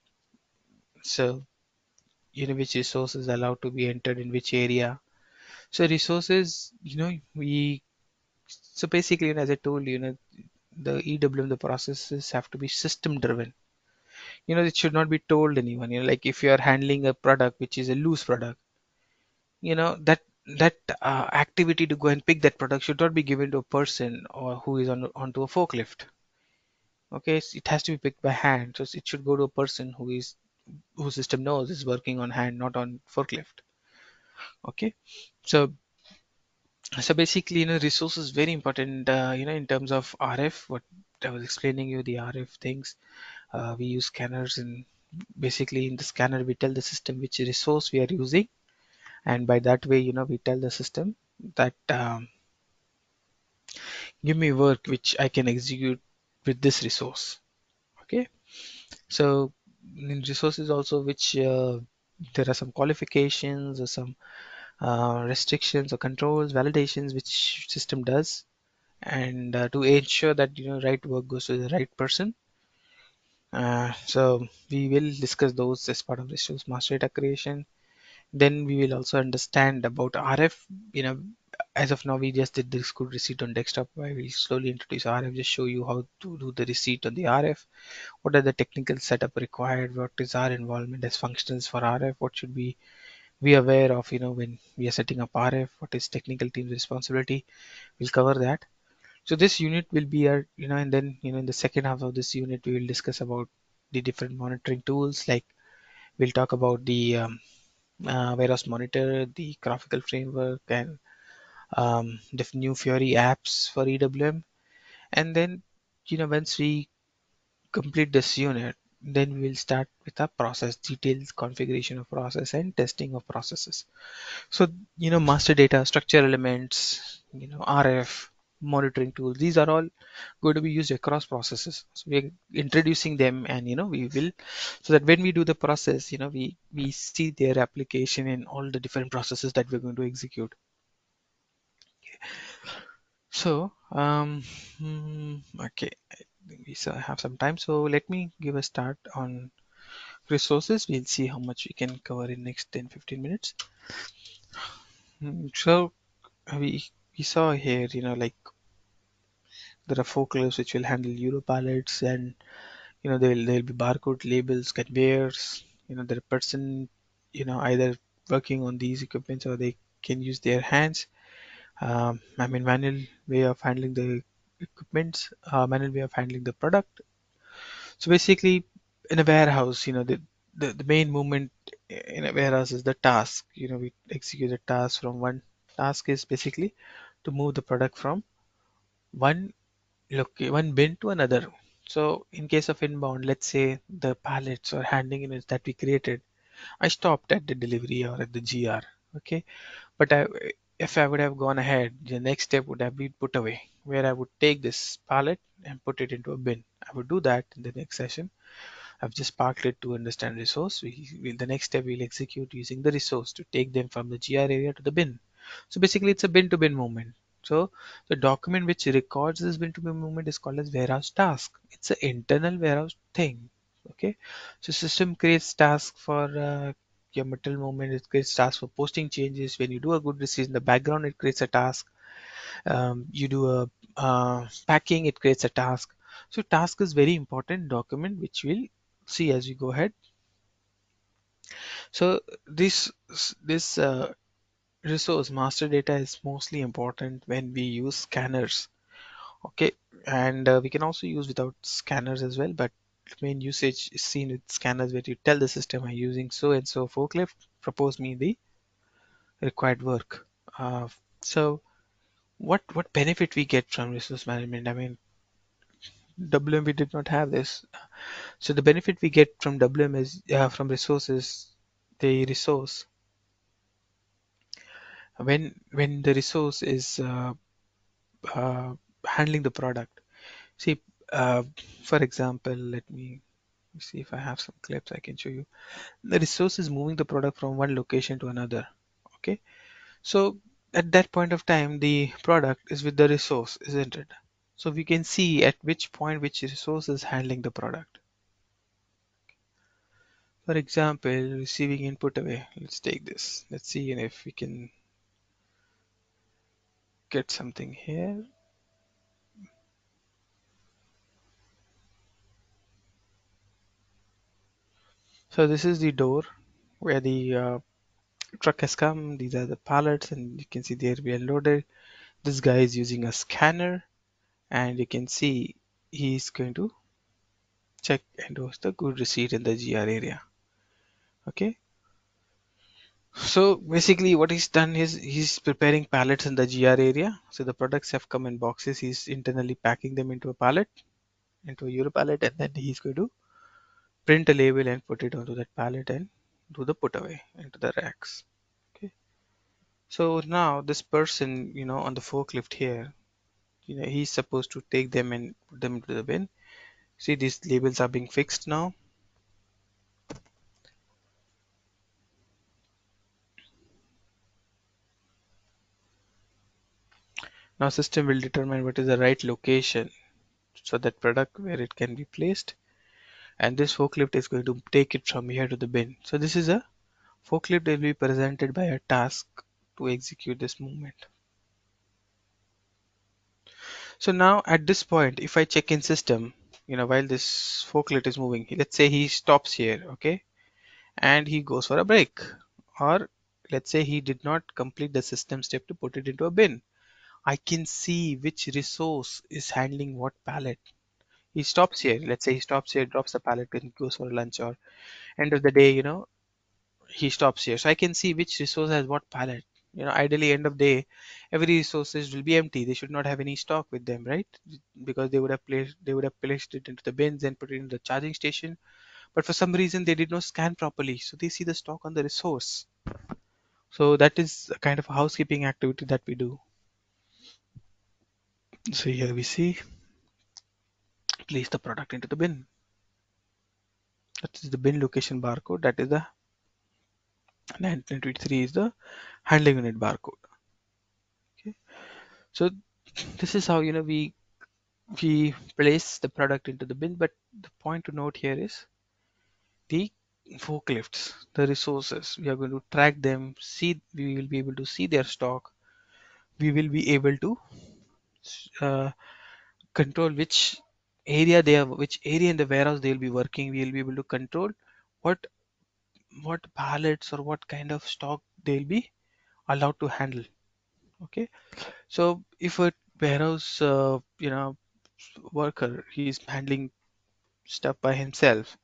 So which resource is allowed to be entered in which area. So resources, we so basically, as I told you, the EWM, the processes have to be system driven. It should not be told anyone. Like if you are handling a product which is a loose product, that activity to go and pick that product should not be given to a person or who is onto a forklift. Okay, so it has to be picked by hand. So it should go to a person whose system knows is working on hand, not on forklift. Okay, so basically, resource is very important. In terms of RF, what I was explaining you, the RF things. We use scanners, and basically in the scanner we tell the system which resource we are using, and by that way, we tell the system that give me work which I can execute with this resource. Okay, so in resources also which there are some qualifications or some restrictions or controls, validations which system does, and to ensure that right work goes to the right person. So we will discuss those as part of resource master data creation. Then we will also understand about RF. As of now, we just did this good receipt on desktop. I will slowly introduce RF, just show you how to do the receipt on the RF. What are the technical setup required? What is our involvement as functionals for RF? What should we be aware of, when we are setting up RF? What is technical team's responsibility? We'll cover that. So this unit will be our, and then, in the second half of this unit, we will discuss about the different monitoring tools. Like we'll talk about the warehouse monitor, the graphical framework, and the new Fiori apps for EWM. And then, once we complete this unit, then we will start with a process details, configuration of process, and testing of processes. So, master data, structure elements, RF, monitoring tools, these are all going to be used across processes. So we're introducing them, and we will, so that when we do the process, we see their application in all the different processes that we're going to execute. So, okay, I think we still have some time. So let me give a start on resources. We'll see how much we can cover in next 10-15 minutes. So we saw here, like there are forklifts which will handle Euro pallets, and there'll be barcode labels, conveyors. There are person either working on these equipments or they can use their hands. I mean, manual way of handling the equipments, manual way of handling the product. So basically, in a warehouse, the main movement in a warehouse is the task. We execute a task from one. Task is basically to move the product from one one bin to another. So in case of inbound, let's say the pallets or handling units that we created, I stopped at the delivery or at the GR. Okay, but if I would have gone ahead, the next step would have been put away, where I would take this pallet and put it into a bin. I would do that in the next session. I've just parked it to understand resource. The next step we'll execute using the resource to take them from the GR area to the bin. So basically it's a bin to bin movement. So the document which records this bin to bin movement is called as warehouse task. It's an internal warehouse thing. Okay. So system creates task for your material movement. It creates task for posting changes. When you do a good receipt in the background, it creates a task. You do a packing, it creates a task. So task is very important document which we'll see as we go ahead. So this resource master data is mostly important when we use scanners. Okay, and we can also use without scanners as well, but main usage is seen with scanners where you tell the system I'm using so and so forklift, propose me the required work. So what benefit we get from resource management? I mean, WM we did not have this. So the benefit we get from WM is from resources, the resource when the resource is uh, handling the product. See, uh, for example, let me see if I have some clips I can show you. The resource is moving the product from one location to another. Okay, so at that point of time, the product is with the resource, isn't it? So we can see at which point which resource is handling the product. For example, receiving input away. Let's take this. Let's see if we can get something here. So this is the door where the truck has come. These are the pallets, and you can see they are unloaded. This guy is using a scanner, and you can see he's going to check and host the good receipt in the GR area. Okay. So basically what he's done is he's preparing pallets in the GR area. So the products have come in boxes. He's internally packing them into a pallet, into a Euro pallet, and then he's going to print a label and put it onto that pallet and do the put away into the racks. Okay. So now this person, on the forklift here, he's supposed to take them and put them into the bin. See, these labels are being fixed now. Now system will determine what is the right location so that product where it can be placed, and this forklift is going to take it from here to the bin. So this is a forklift will be presented by a task to execute this movement. So now at this point, if I check in system, while this forklift is moving, let's say he stops here, okay, and he goes for a break, or let's say he did not complete the system step to put it into a bin. I can see which resource is handling what pallet. He stops here. Let's say he stops here, drops the pallet, and goes for lunch, or end of the day, he stops here. So I can see which resource has what pallet. Ideally, end of day, every resources will be empty. They should not have any stock with them, right? Because they would have placed it into the bins and put it in the charging station. But for some reason, they did not scan properly, so they see the stock on the resource. So that is a kind of a housekeeping activity that we do. So here we see place the product into the bin. That is the bin location barcode. That is the 1923 is the handling unit barcode. Okay. So this is how we place the product into the bin. But the point to note here is the forklifts, the resources. We are going to track them. See, we will be able to see their stock. We will be able to uh, control which area in the warehouse they will be working. We will be able to control what what pallets or what kind of stock they'll be allowed to handle. Okay, so if a warehouse worker, he's handling stuff by himself,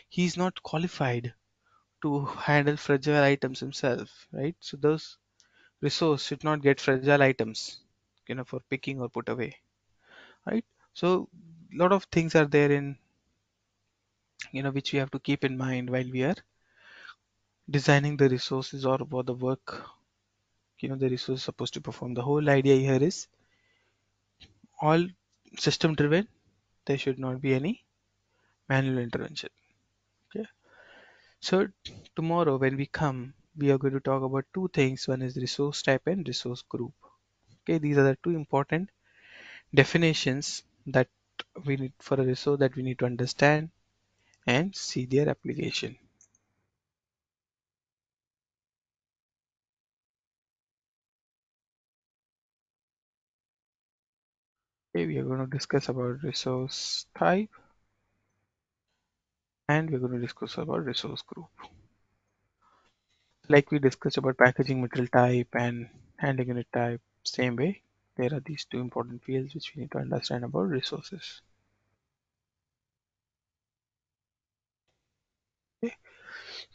he's not qualified to handle fragile items himself, right? So those resource should not get fragile items, for picking or put away, right? So a lot of things are there in, which we have to keep in mind while we are designing the resources or what the work, the resource is supposed to perform. The whole idea here is all system driven. There should not be any manual intervention. Okay. So tomorrow when we come, we are going to talk about two things. One is resource type and resource group. Okay, these are the two important definitions that we need for a resource that we need to understand and see their application. Okay, we are going to discuss about resource type and we're going to discuss about resource group. Like we discussed about packaging material type and handling unit type, same way, there are these two important fields which we need to understand about resources. Okay.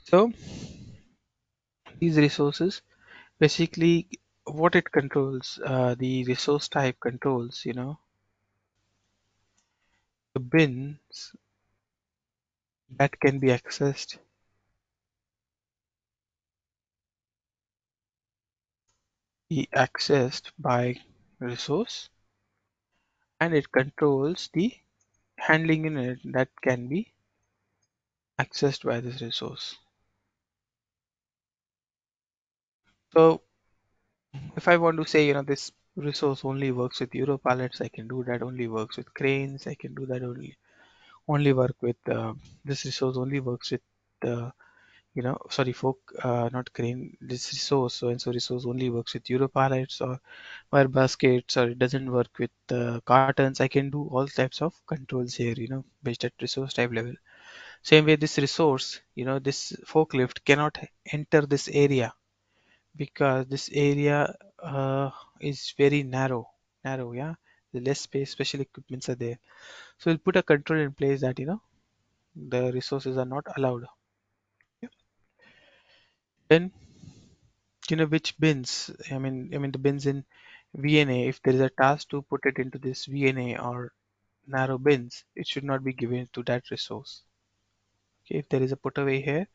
So these resources, basically what it controls, the resource type controls, the bins that can be accessed by resource, and it controls the handling unit that can be accessed by this resource. So if I want to say, this resource only works with Euro pallets, I can do that. Only works with cranes, I can do that. Only work with this resource only works with sorry, folk, not crane. This resource, so and so resource only works with Euro pallets or wire baskets, or it doesn't work with cartons. I can do all types of controls here, based at resource type level. Same way, this resource, this forklift cannot enter this area because this area is very narrow, yeah. The less space, special equipments are there. So we'll put a control in place that, the resources are not allowed. Yeah. Then, which bins, I mean the bins in VNA, if there is a task to put it into this VNA or narrow bins, it should not be given to that resource. Okay, if there is a put away here,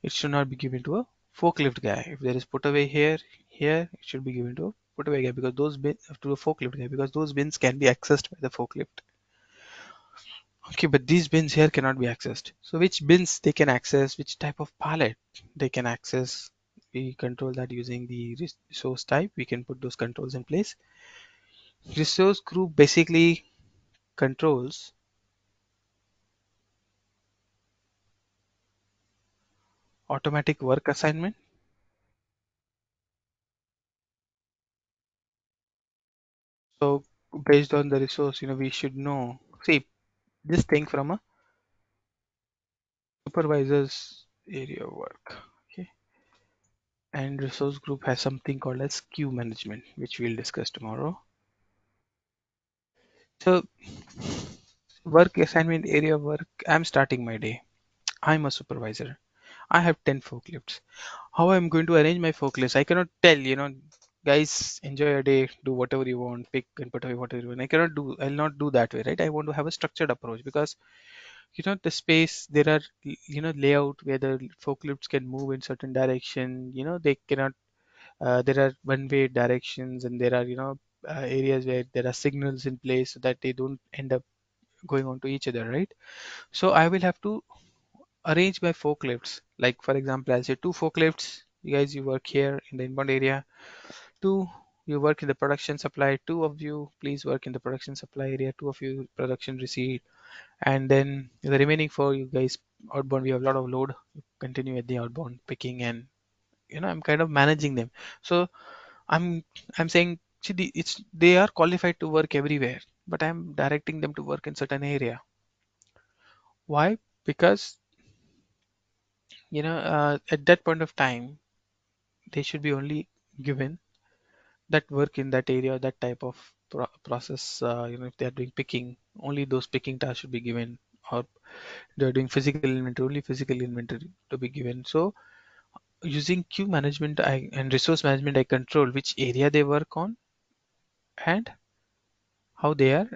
it should not be given to a forklift guy. If there is put away here, it should be given to a put away guy, because those bins to a forklift guy, because those bins can be accessed by the forklift. Okay, but these bins here cannot be accessed. So which bins they can access, which type of pallet they can access, we control that using the resource type. We can put those controls in place. Resource group basically controls automatic work assignment. So based on the resource, we should know. See, this thing from a supervisor's area of work. Okay. And resource group has something called as queue management, which we'll discuss tomorrow. So work assignment area of work, I'm starting my day. I'm a supervisor. I have 10 forklifts. How I'm going to arrange my forklifts? I cannot tell, guys, enjoy your day, do whatever you want, pick and put away whatever you want. I'll not do that way, right? I want to have a structured approach because, the space, there are, layout where the forklifts can move in certain direction, they cannot, there are one-way directions, and there are, areas where there are signals in place so that they don't end up going on to each other, right? So I will have to arrange my forklifts. Like for example, I'll say two forklifts. You guys, you work here in the inbound area. Two, you work in the production supply. Two of you, please work in the production supply area. Two of you, production receipt. And then the remaining four, you guys, outbound. We have a lot of load. Continue at the outbound picking, and I'm kind of managing them. So I'm I'm saying, see, they are qualified to work everywhere, but I'm directing them to work in certain area. Why? Because at that point of time they should be only given that work in that area, that type of process, if they are doing picking, only those picking tasks should be given, or they're doing physical inventory, only physical inventory to be given. So using queue management and resource management, I control which area they work on and how they are,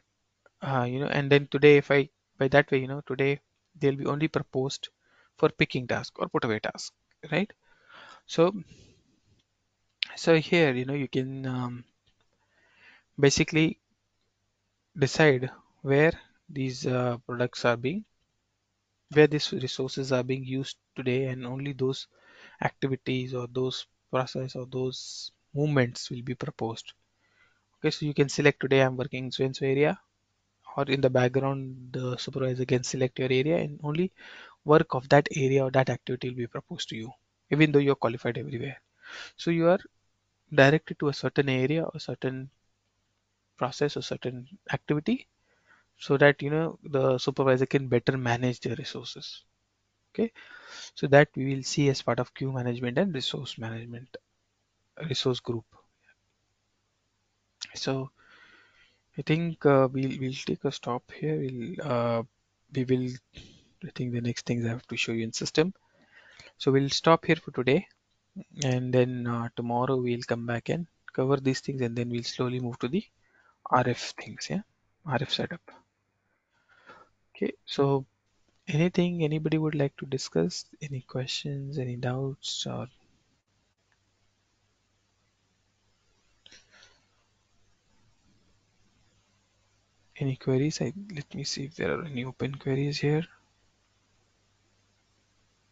and then today, if I, by that way, today they'll be only proposed for picking task or put away task, right? So here, you can basically decide where these products are being, where these resources are being used today, and only those activities or those process or those movements will be proposed. Okay, so you can select today I'm working in so and so area, or in the background the supervisor can select your area, and only work of that area or that activity will be proposed to you, even though you're qualified everywhere. So you are directed to a certain area or certain process or certain activity, so that the supervisor can better manage their resources. Okay, so that we will see as part of queue management and resource management, resource group. So I think we'll take a stop here. We will, I think the next things I have to show you in system. So we'll stop here for today, and then tomorrow we'll come back and cover these things, and then we'll slowly move to the RF things. Yeah, RF setup. Okay, so anything anybody would like to discuss? Any questions, any doubts, or any queries? Let me see if there are any open queries here.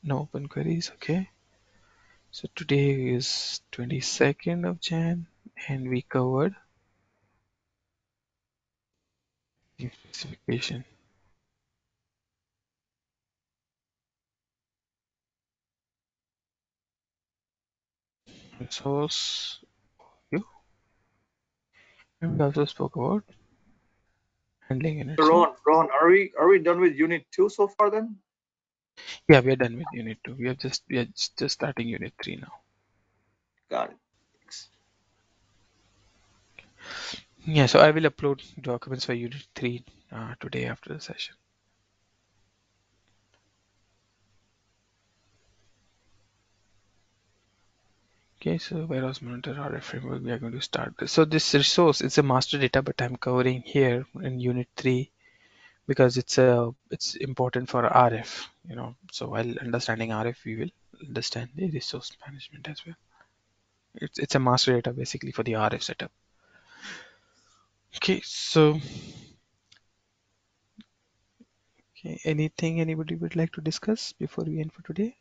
No open queries. Okay. So today is 22nd of Jan, and we covered the specification. Resource view. And we also spoke about handling units. Ron, are we done with unit 2 so far then? Yeah, we are done with unit 2. We are just starting unit 3 now. Got it. Thanks. Yeah, so I will upload documents for unit 3 today after the session. Okay, so warehouse monitor RF framework, we are going to start this. So this resource, it's a master data, but I'm covering here in unit 3 because it's important for RF, so while understanding RF, we will understand the resource management as well. It's a master data basically for the RF setup. Okay, so anything anybody would like to discuss before we end for today?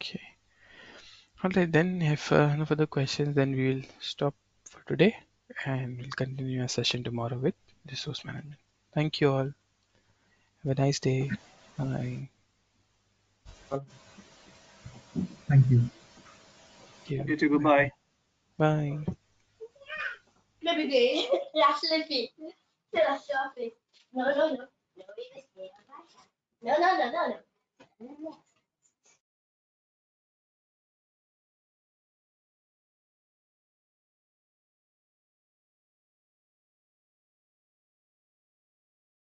Okay. All right, then if no further questions, then we will stop for today, and we'll continue our session tomorrow with resource management. Thank you all. Have a nice day. Bye. Thank you. Thank You you. too. Goodbye. Bye. No, no, no. No, no, no, no, no.